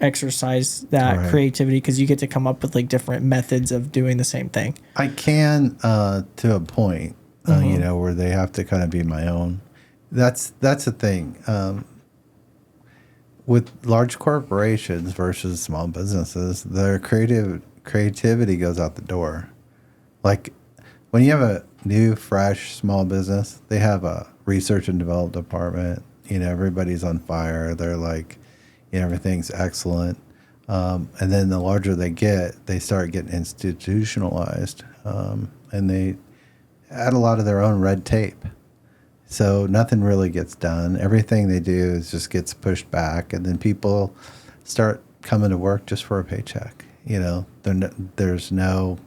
exercise that Right. creativity because you get to come up with like different methods of doing the same thing. I can to a point, where they have to kind of be my own. That's the thing. with large corporations versus small businesses, their creativity goes out the door. Like when you have a new, fresh small business, they have a research and development department. You know, everybody's on fire. They're like, you know, everything's excellent. And then the larger they get, they start getting institutionalized, and they add a lot of their own red tape. So nothing really gets done. Everything they do is just gets pushed back, and then people start coming to work just for a paycheck. You know, there's no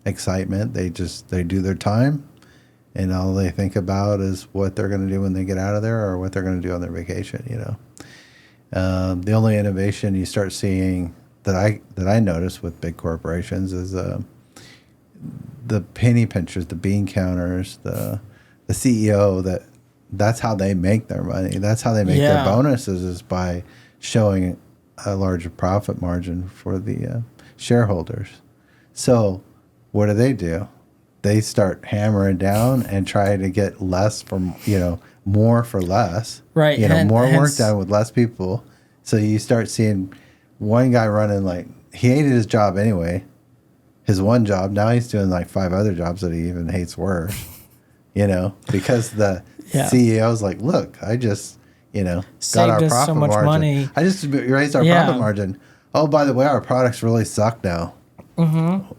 excitement. They do their time, and all they think about is what they're going to do when they get out of there, or what they're going to do on their vacation. You know, the only innovation you start seeing that I notice with big corporations is the penny pinchers, the bean counters, the CEO. That's how they make their money. That's how they make their bonuses, is by showing a larger profit margin for the shareholders. So what do? They start hammering down and try to get less from, you know, more for less. Right. You know, more work done with less people. So you start seeing one guy running, like, he hated his job anyway, his one job. Now he's doing like 5 other jobs that he even hates worse, you know, because the CEO's like, look, I just, you know, saved got our us profit so much margin. money. I just raised our profit margin. Oh, by the way, our products really suck now. Mm-hmm.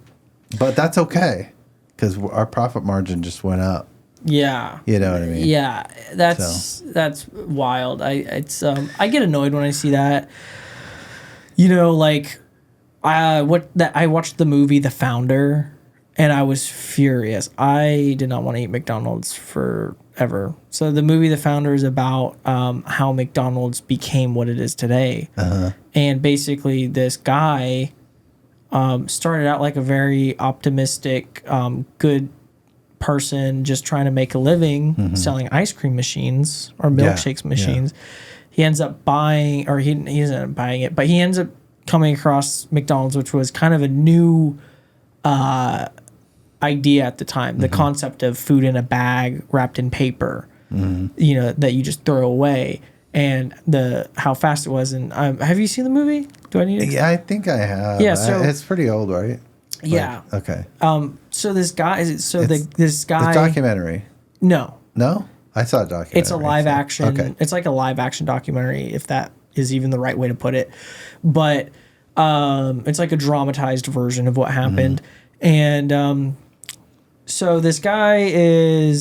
But that's okay, because our profit margin just went up. Yeah. You know what I mean? Yeah. That's wild. I get annoyed when I see that. You know, like I watched the movie The Founder, and I was furious. I did not want to eat McDonald's forever. So the movie The Founder is about how McDonald's became what it is today. Uh-huh. And basically this guy started out like a very optimistic, good person, just trying to make a living selling ice cream machines or milkshakes machines. Yeah. He ends up buying, or he doesn't end up buying it, but he ends up coming across McDonald's, which was kind of a new idea at the time. The concept of food in a bag wrapped in paper, you know, that you just throw away, and how fast it was. And have you seen the movie? Do I need to? Yeah, I think I have. Yeah, so it's pretty old, right? Yeah. Like, okay. So this guy. This guy. It's documentary. No. No, I saw a documentary. It's a live action. Okay. It's like a live action documentary, if that is even the right way to put it. But it's like a dramatized version of what happened. And so this guy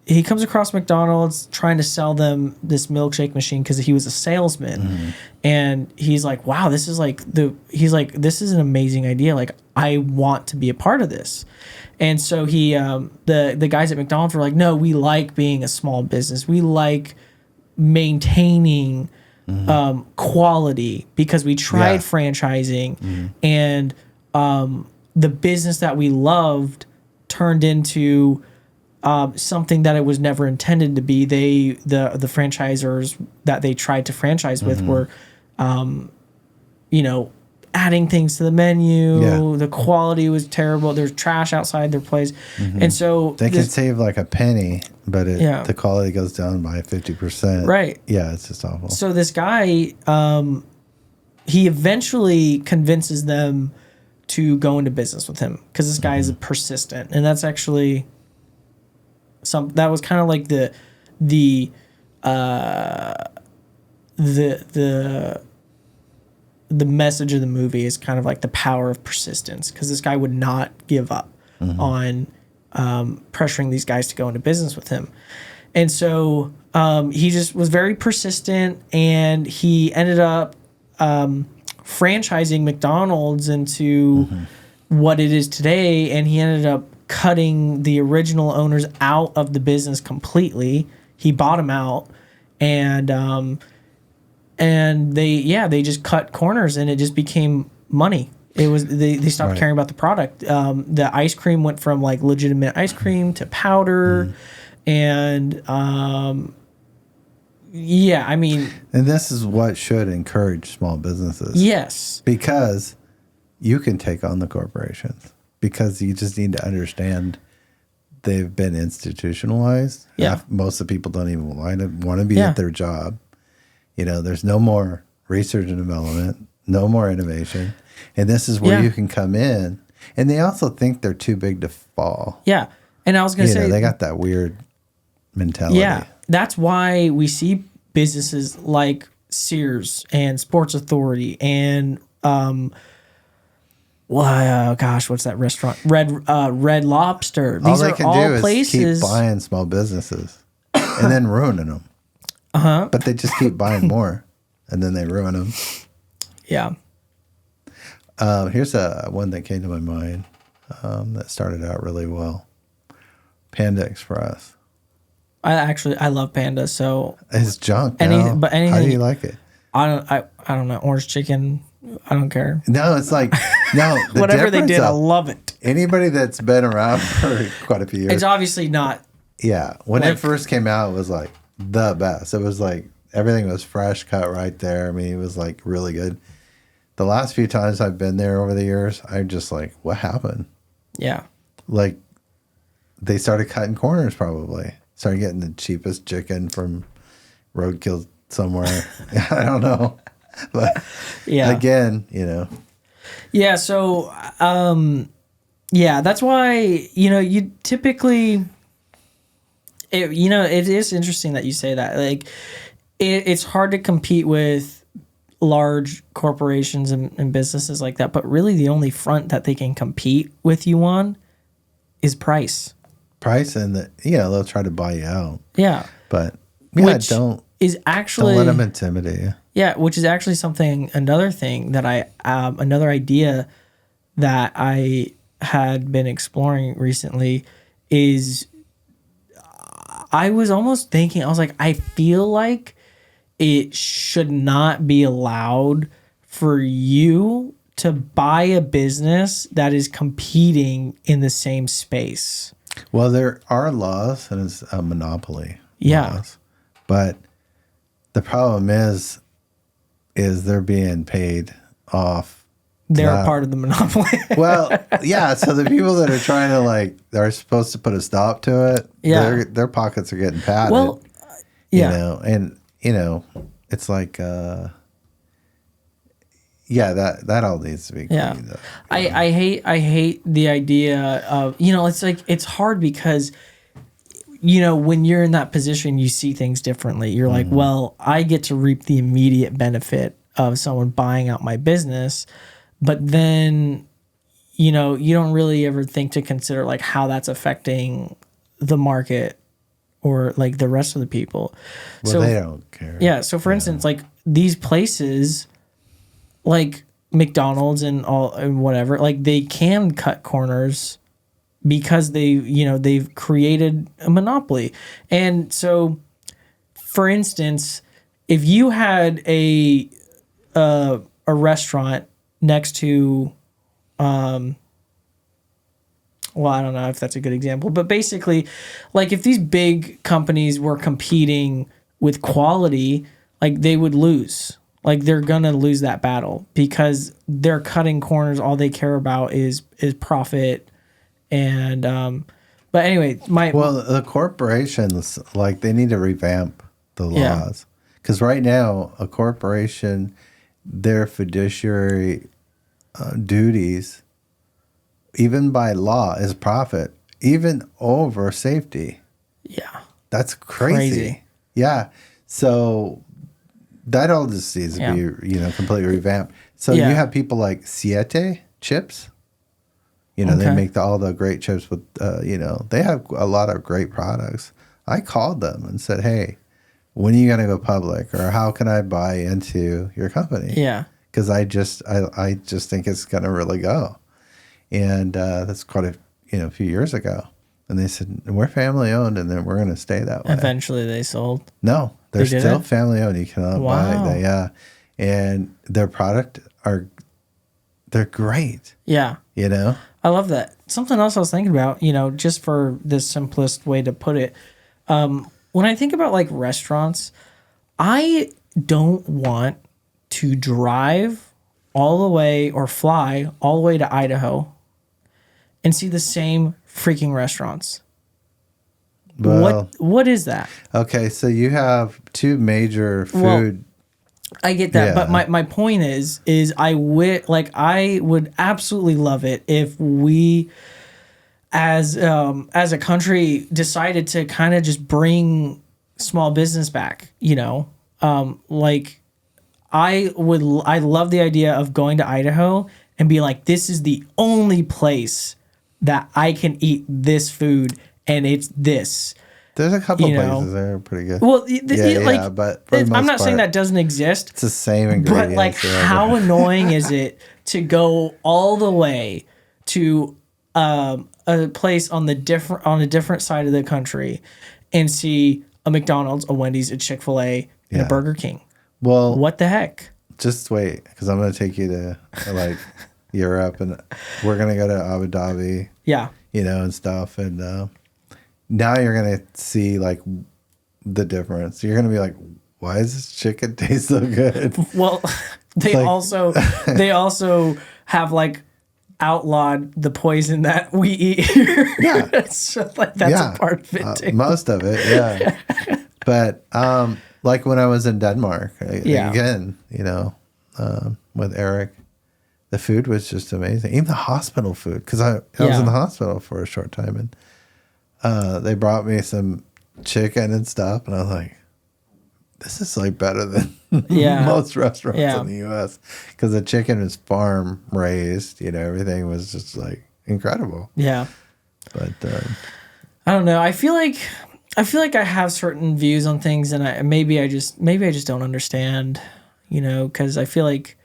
he comes across McDonald's trying to sell them this milkshake machine because he was a salesman. And he's like, wow, this is this is an amazing idea. Like, I want to be a part of this. And so he, the guys at McDonald's were like, no, we like being a small business. We like maintaining quality, because we tried franchising, and the business that we loved turned into something that it was never intended to be. The franchisors that they tried to franchise with were, you know, adding things to the menu. Yeah. The quality was terrible. There's trash outside their place. And so they can save like a penny, but the quality goes down by 50%. Right. Yeah, it's just awful. So this guy, he eventually convinces them to go into business with him, because this guy is persistent. And that's actually that was kind of like the message of the movie is kind of like the power of persistence, because this guy would not give up on pressuring these guys to go into business with him. And so he just was very persistent, and he ended up franchising McDonald's into what it is today. And he ended up cutting the original owners out of the business completely. He bought them out, and they just cut corners, and it just became money. It was they stopped caring about the product. The ice cream went from like legitimate ice cream to powder, and yeah, I mean, and this is what should encourage small businesses. Yes, because you can take on the corporations, because you just need to understand they've been institutionalized. Yeah, most of the people don't even want to be at their job. You know, there's no more research and development, no more innovation. And this is where Yeah. you can come in. And they also think they're too big to fall. Yeah. And I was going to say, They got that weird mentality. yeah, that's why we see businesses like Sears and Sports Authority and gosh, what's that restaurant? Red Lobster. All These they are can all do places. is keep buying small businesses and then ruining them. Uh-huh. But they just keep buying more and then they ruin them. Yeah. Here's one that came to my mind that started out really well. Panda Express. I love Panda, so It's junk Any- now. but How anything- do you like it? I don't know, orange chicken, I don't care. No, it's like, no. The Whatever they difference did, I of love it. anybody that's been around for quite a few years. It's obviously not. Yeah. When Like- it first came out, it was like the best. It was like everything was fresh cut right there. I mean, it was like really good. The last few times I've been there over the years, I'm just like, what happened? Yeah. Like they started cutting corners probably. Started getting the cheapest chicken from roadkill somewhere. I don't know. But Yeah. again, Yeah, so yeah, that's why, you typically it is interesting that you say that. Like it's hard to compete with large corporations and businesses like that, but really the only front that they can compete with you on is price. price and they'll try to buy you out. Yeah. But yeah, Which don't is actually let them intimidate you. Yeah, which is actually another thing that another idea that I had been exploring recently is I was almost thinking, I was like, I feel like it should not be allowed for you to buy a business that is competing in the same space. Well, there are laws, and it's a monopoly. Yeah. Laws. But the problem is they're being paid off. They're that. part of the monopoly. Well, yeah. So the people that are trying to they're supposed to put a stop to it. Yeah. Their pockets are getting padded. Well, yeah. It's like, that all needs to be Yeah. cleaned up. I hate the idea of, it's like, it's hard because, when you're in that position, you see things differently. You're like, well, I get to reap the immediate benefit of someone buying out my business. But then, you don't really ever think to consider like how that's affecting the market or like the rest of the people. Well, so they don't care. yeah. So for instance, like these places, like McDonald's and whatever, like they can cut corners because they've created a monopoly. And so, for instance, if you had a restaurant next to, well, I don't know if that's a good example, but basically, like if these big companies were competing with quality, like they would lose. Like they're gonna lose that battle because they're cutting corners. All they care about is profit, and but anyway, The corporations they need to revamp the Yeah. laws because right now a corporation, their fiduciary duties, even by law, is profit, even over safety. yeah, That's crazy. Yeah. So that all just needs to be, completely revamped. So Yeah. you have people like Siete chips. They Okay. make all the great chips with, they have a lot of great products. I called them and said, hey, when are you going to go public, or how can I buy into your company? yeah, Because I just think it's going to really go. And that's quite a few years ago. And they said, we're family owned, and then we're going to stay that way. eventually they sold. No, they're They did still it? family owned. You cannot buy Wow. it. Yeah. And their product they're great, Yeah, I love that. Something else I was thinking about, just for the simplest way to put it, when I think about like restaurants, I don't want to drive all the way or fly all the way to Idaho and see the same freaking restaurants. Well, What is that? okay, so you have two major Well, food I get that, Yeah. but my point is I would absolutely love it if we as a country decided to kind of just bring small business back, you know. Like I love the idea of going to Idaho and be like, this is the only place that I can eat this food and it's this. There's a couple You know. places that are pretty good. Well, but for the I'm most not saying part, that doesn't exist. it's the same But ingredients. like, how annoying is it to go all the way to a place on a different side of the country and see a McDonald's, a Wendy's, a Chick-fil-A, and a Yeah. Burger King? Well, What the heck? just wait, because I'm going to take you to like Europe, and we're going to go to Abu Dhabi, Yeah, and stuff. And now you're going to see like the difference. You're going to be like, why does this chicken taste so good? well, they Like- also have like outlawed the poison that we eat here. Yeah. So like that's a part of it too. Most of it, yeah. But like when I was in Denmark, Yeah. again, with Eric, the food was just amazing. Even the hospital food, because I was Yeah. in the hospital for a short time, and they brought me some chicken and stuff, and I was like, this is like better than Yeah. most restaurants Yeah. in the U.S. because the chicken was farm raised. Everything was just like incredible. Yeah. But I don't know. I feel like I have certain views on things, and maybe I just don't understand, because I feel like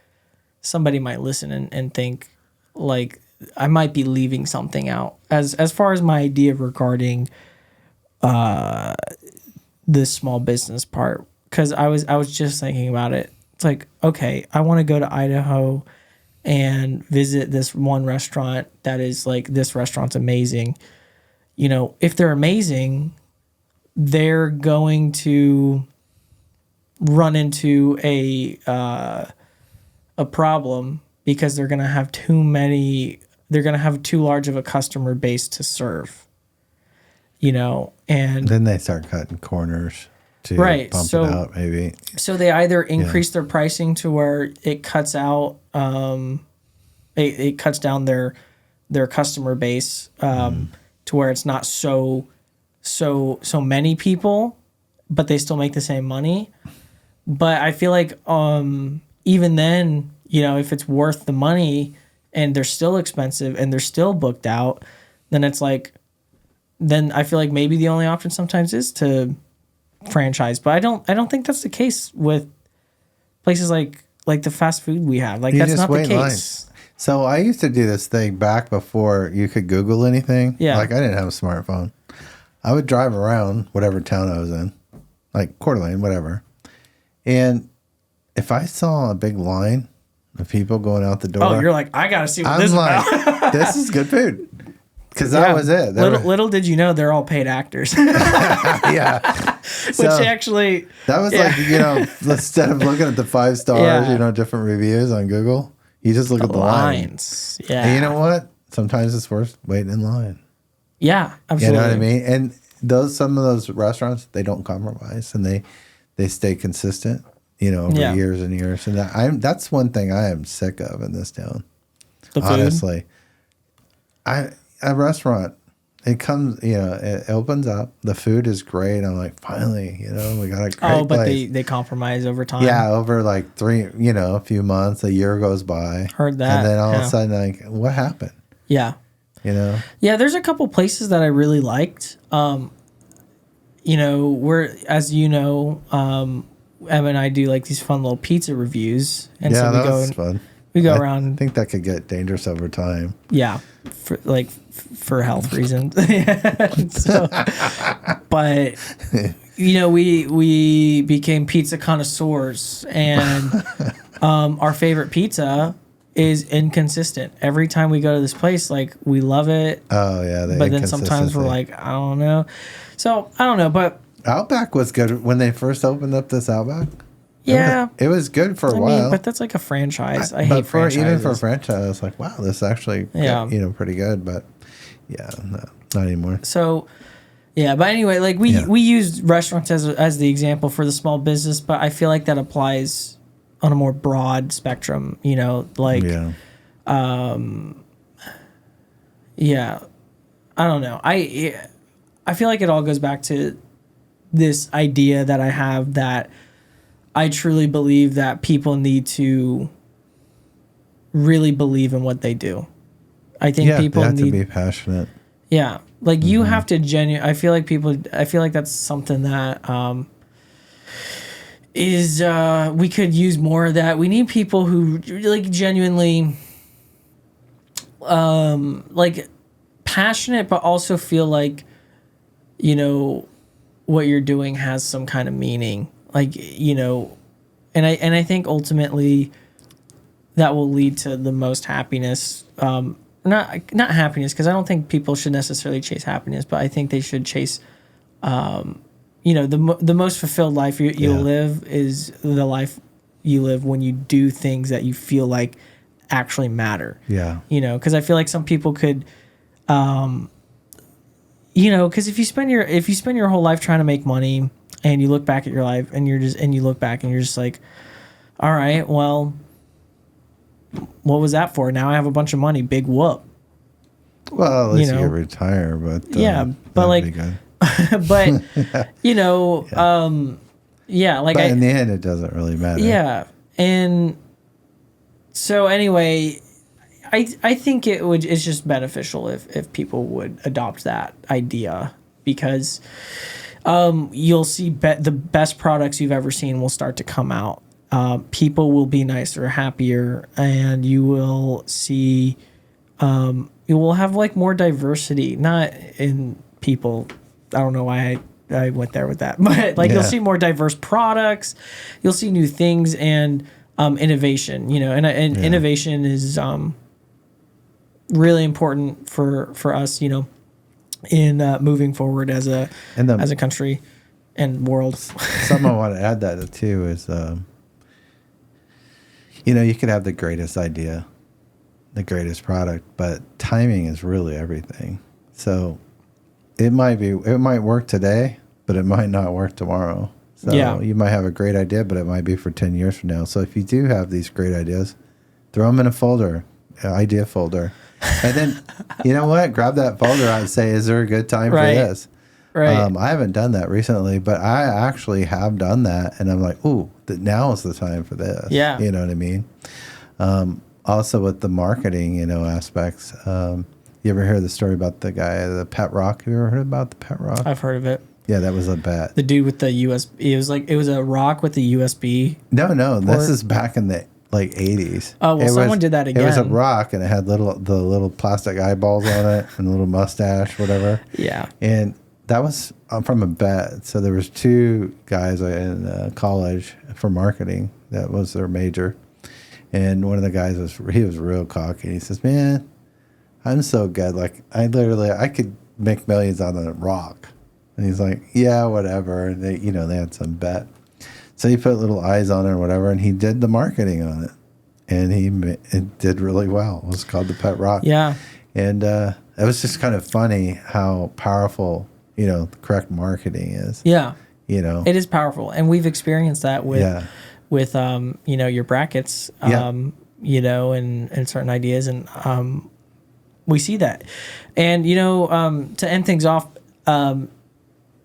somebody might listen and think like I might be leaving something out as far as my idea regarding this small business part. Because I was just thinking about it. It's like, okay, I want to go to Idaho and visit this one restaurant that is like, this restaurant's amazing. If they're amazing, they're going to run into a problem because they're going to have too large of a customer base to serve. And then they start cutting corners to Right, bump so- it out, maybe. so they either increase their pricing to where it cuts out, it cuts down their customer base to where it's not so many people, but they still make the same money. But I feel like even then, if it's worth the money and they're still expensive and they're still booked out, then it's like, then I feel like maybe the only option sometimes is to franchise. But I don't think that's the case with places like the fast food we have. Like, You that's just not the wait in line. case. So I used to do this thing back before you could Google anything. Yeah. Like I didn't have a smartphone. I would drive around whatever town I was in, like Coeur d'Alene, whatever. And if I saw a big line of people going out the door, Oh, you're like, I gotta see what I'm this is like, about. this is good food. Because that Yeah. was it. Little did you know they're all paid actors. Yeah. Which So- actually, That was like, instead of looking at the 5 stars, Yeah. different reviews on Google, you just look at the line. lines. Yeah. And you know what? Sometimes it's worth waiting in line. Yeah, You absolutely. know what I mean? And some of those restaurants, they don't compromise and they stay consistent, over Yeah. years and years. And that's one thing I am sick of in this town. The food? Honestly. A restaurant, it comes, it opens up. The food is great. I'm like, finally, we got a great Oh, but place. they compromise over time. Yeah, over like a few months, a year goes by. Heard that, And then all of yeah. a sudden, like, what happened? Yeah. Yeah, there's a couple places that I really liked. We're, as Emma and I do like these fun little pizza reviews. And Yeah, so that we was fun. we go I around, think that could get dangerous over time. yeah, for health reasons. So, but we became pizza connoisseurs, and our favorite pizza is inconsistent. Every time we go to this place, like, we love it, Oh, yeah. but then sometimes we're like, I don't know. So I don't know, but Outback was good when they first opened up this Outback. yeah. It was good for a I while. mean, but that's like a franchise. I But hate franchises. even for a franchise, I was like, wow, this is actually Yeah. pretty good. But yeah, no, not anymore. So, yeah, but anyway, like we used restaurants as the example for the small business, but I feel like that applies on a more broad spectrum, you know, like, Yeah. yeah, I don't know. I feel like it all goes back to this idea that I have that I truly believe that people need to really believe in what they do. I think Yeah, people they have to need, be passionate. yeah, like you have to I feel like that's something that is we could use more of that. We need people who like genuinely like passionate, but also feel like, you know, what you're doing has some kind of meaning. Like, you know, and I think ultimately that will lead to the most happiness. Not happiness, because I don't think people should necessarily chase happiness, but I think they should chase, you know, the most fulfilled life you'll Yeah. live is the life you live when you do things that you feel like actually matter. Yeah. You know, because I feel like some people could, you know, because if you spend your whole life trying to make money and you look back at your life and you look back and you're just like, all right, well, what was that for? Now I have a bunch of money. Big whoop. Well, at least You you know. can retire, but Yeah, but that'd like- be good. But you know, yeah, like But in the end, it doesn't really matter. yeah, and so anyway, I think it's just beneficial if people would adopt that idea, because you'll see the best products you've ever seen will start to come out. People will be nicer, happier, and you will see you will have like more diversity, not in people. I don't know why I went there with that, but like you'll Yeah. see more diverse products, you'll see new things, and innovation. You know, and Yeah. innovation is really important for us. You know, in moving forward as a And as a country and world. Something I want to add that too is, you know, you could have the greatest idea, the greatest product, but timing is really everything. So it might work today, but it might not work tomorrow. So Yeah. you might have a great idea, but it might be for 10 years from now. So if you do have these great ideas, throw them in a folder, an idea folder. And then, you know what? Grab that folder out and say, is there a good time Right. for this? Right. I haven't done that recently, but I actually have done that. And I'm like, ooh, now is the time for this. Yeah. You know what I mean? Also with the marketing, you know, aspects. You ever hear the story about the guy, the Pet Rock? Have you ever heard about the Pet Rock? I've heard of it. Yeah, that was a bet. The dude with the USB. It was a rock with the USB. No, this Or- is back in the like 80s. Oh, well, someone did that It was a again. rock, and it had the little plastic eyeballs on it, and a little mustache, whatever. Yeah. And that was from a bet. So there was two guys in college for marketing. That was their major. And one of the guys was real cocky. He says, "Man, I'm so good. Like I could make millions on a rock." And he's like, "Yeah, whatever." And they had some bet. So he put little eyes on it or whatever, and he did the marketing on it, and it did really well. It was called the Pet Rock. Yeah. And it was just kind of funny how powerful, the correct marketing is. Yeah. It It is powerful, and we've experienced that with Yeah. your brackets, Yeah. and certain ideas, and we see that. And to end things off,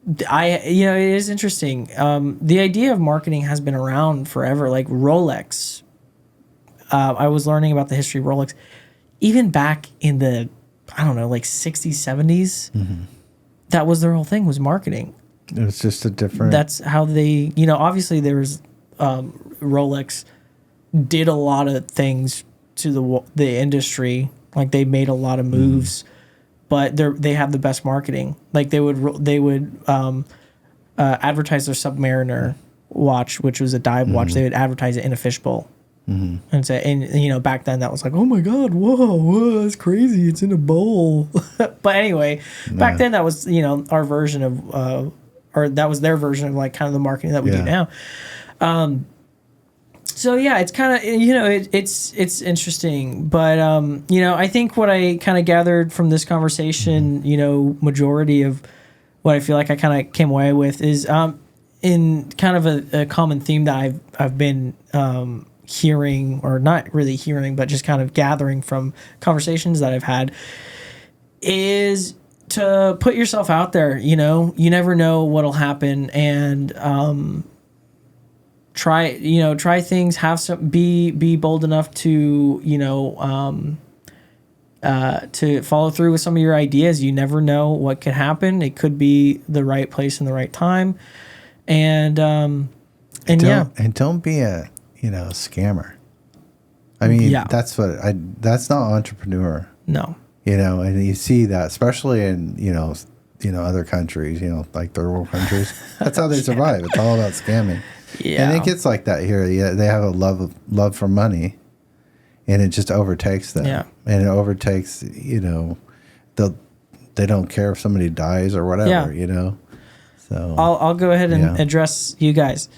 it is interesting. The idea of marketing has been around forever. Like Rolex, I was learning about the history of Rolex, even back in the, I don't know, like 60s, 70s. That was their whole thing, was marketing. It was just a different. That's how they, obviously there was, Rolex did a lot of things to the industry. Like they made a lot of moves, but they have the best marketing. Like they would advertise their Submariner watch, which was a dive watch. They would advertise it in a fishbowl. And say, and back then that was like, oh my God, whoa, that's crazy. It's in a bowl. But anyway, back then that was, our version of, or that was their version of like kind of the marketing that we do now. So yeah, it's kind of, it's interesting, but, I think what I kind of gathered from this conversation, majority of what I feel like I kind of came away with is in kind of a common theme that I've been hearing, or not really hearing, but just kind of gathering from conversations that I've had, is to put yourself out there. You know, you never know what'll happen, and try things. Have some, be bold enough to to follow through with some of your ideas. You never know what could happen. It could be the right place and the right time, and don't be a scammer. I mean, that's not entrepreneur. No. And you see that, especially in other countries, like third world countries. That's how they survive. It's all about scamming. Yeah. And it gets like that here. Yeah, they have a love for money, and it just overtakes them. Yeah. And it overtakes, they don't care if somebody dies or whatever. Yeah. So I'll go ahead and address you guys.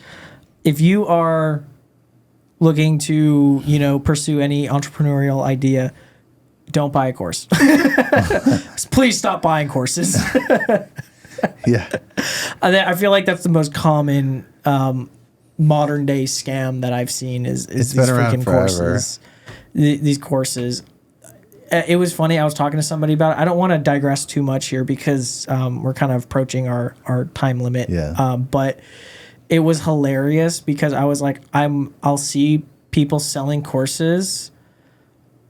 If you are looking to, pursue any entrepreneurial idea, don't buy a course. Please stop buying courses. Yeah. I feel like that's the most common modern day scam that I've seen is it's these been around freaking forever. courses. These courses. It was funny. I was talking to somebody about it. I don't want to digress too much here because we're kind of approaching our time limit. Yeah. But it was hilarious because I was like, I'll see people selling courses.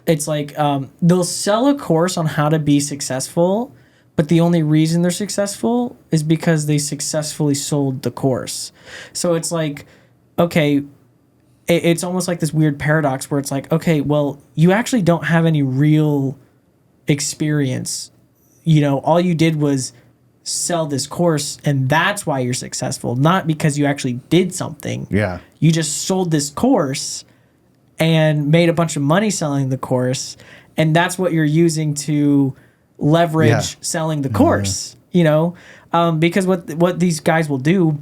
It's like they'll sell a course on how to be successful, but the only reason they're successful is because they successfully sold the course. So it's like, okay, it's almost like this weird paradox where it's like, okay, well, you actually don't have any real experience. All you did was sell this course, and that's why you're successful, not because you actually did something. Yeah. You just sold this course and made a bunch of money selling the course, and that's what you're using to leverage selling the course. Because what these guys will do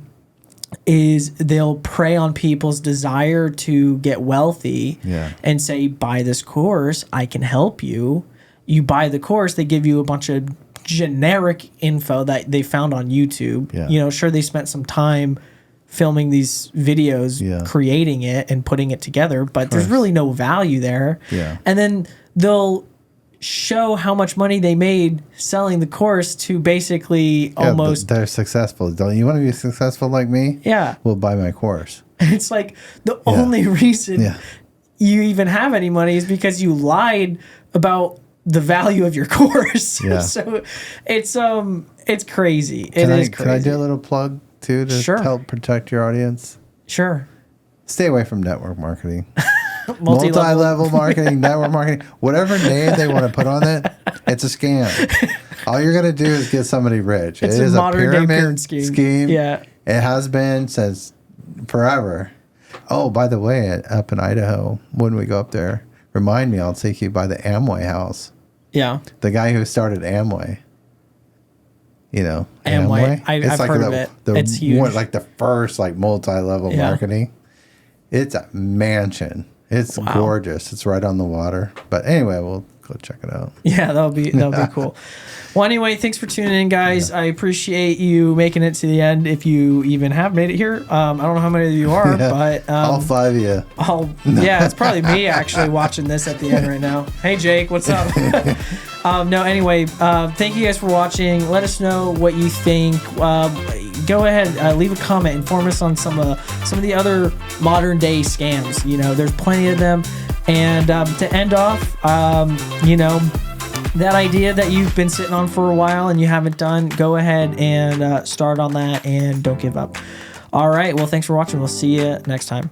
is they'll prey on people's desire to get wealthy and say, buy this course, I can help you. You buy the course, they give you a bunch of generic info that they found on YouTube. Sure, they spent some time filming these videos, creating it and putting it together, but there's really no value there. And then they'll show how much money they made selling the course to basically almost... They're successful. Don't you want to be successful like me? Yeah. Well, buy my course. It's like the only reason you even have any money is because you lied about the value of your course. Yeah. So it's crazy. Can I do a little plug too to Sure. help protect your audience? Sure. Stay away from network marketing. Multi-level. Multi-level marketing, network marketing, whatever name they want to put on it, it's a scam. All you're going to do is get somebody rich. It's it is a modern day pyramid scheme. Yeah. It has been since forever. Oh, by the way, up in Idaho, when we go up there, remind me, I'll take you by the Amway house. Yeah. The guy who started Amway. Amway. I've heard of it. It's huge. Like the first multi-level marketing. It's a mansion. It's gorgeous. It's right on the water. But anyway, we'll go check it out. Yeah, that'll be cool. Well, anyway, thanks for tuning in, guys. I appreciate you making it to the end. If you even have made it here, I don't know how many of you are, but all 5 of you. Yeah, it's probably me actually watching this at the end right now. Hey, Jake, what's up? Anyway, thank you guys for watching. Let us know what you think. Go ahead, leave a comment, inform us on some of the other modern day scams. There's plenty of them. And to end off, that idea that you've been sitting on for a while and you haven't done, go ahead and start on that and don't give up. All right. Well, thanks for watching. We'll see you next time.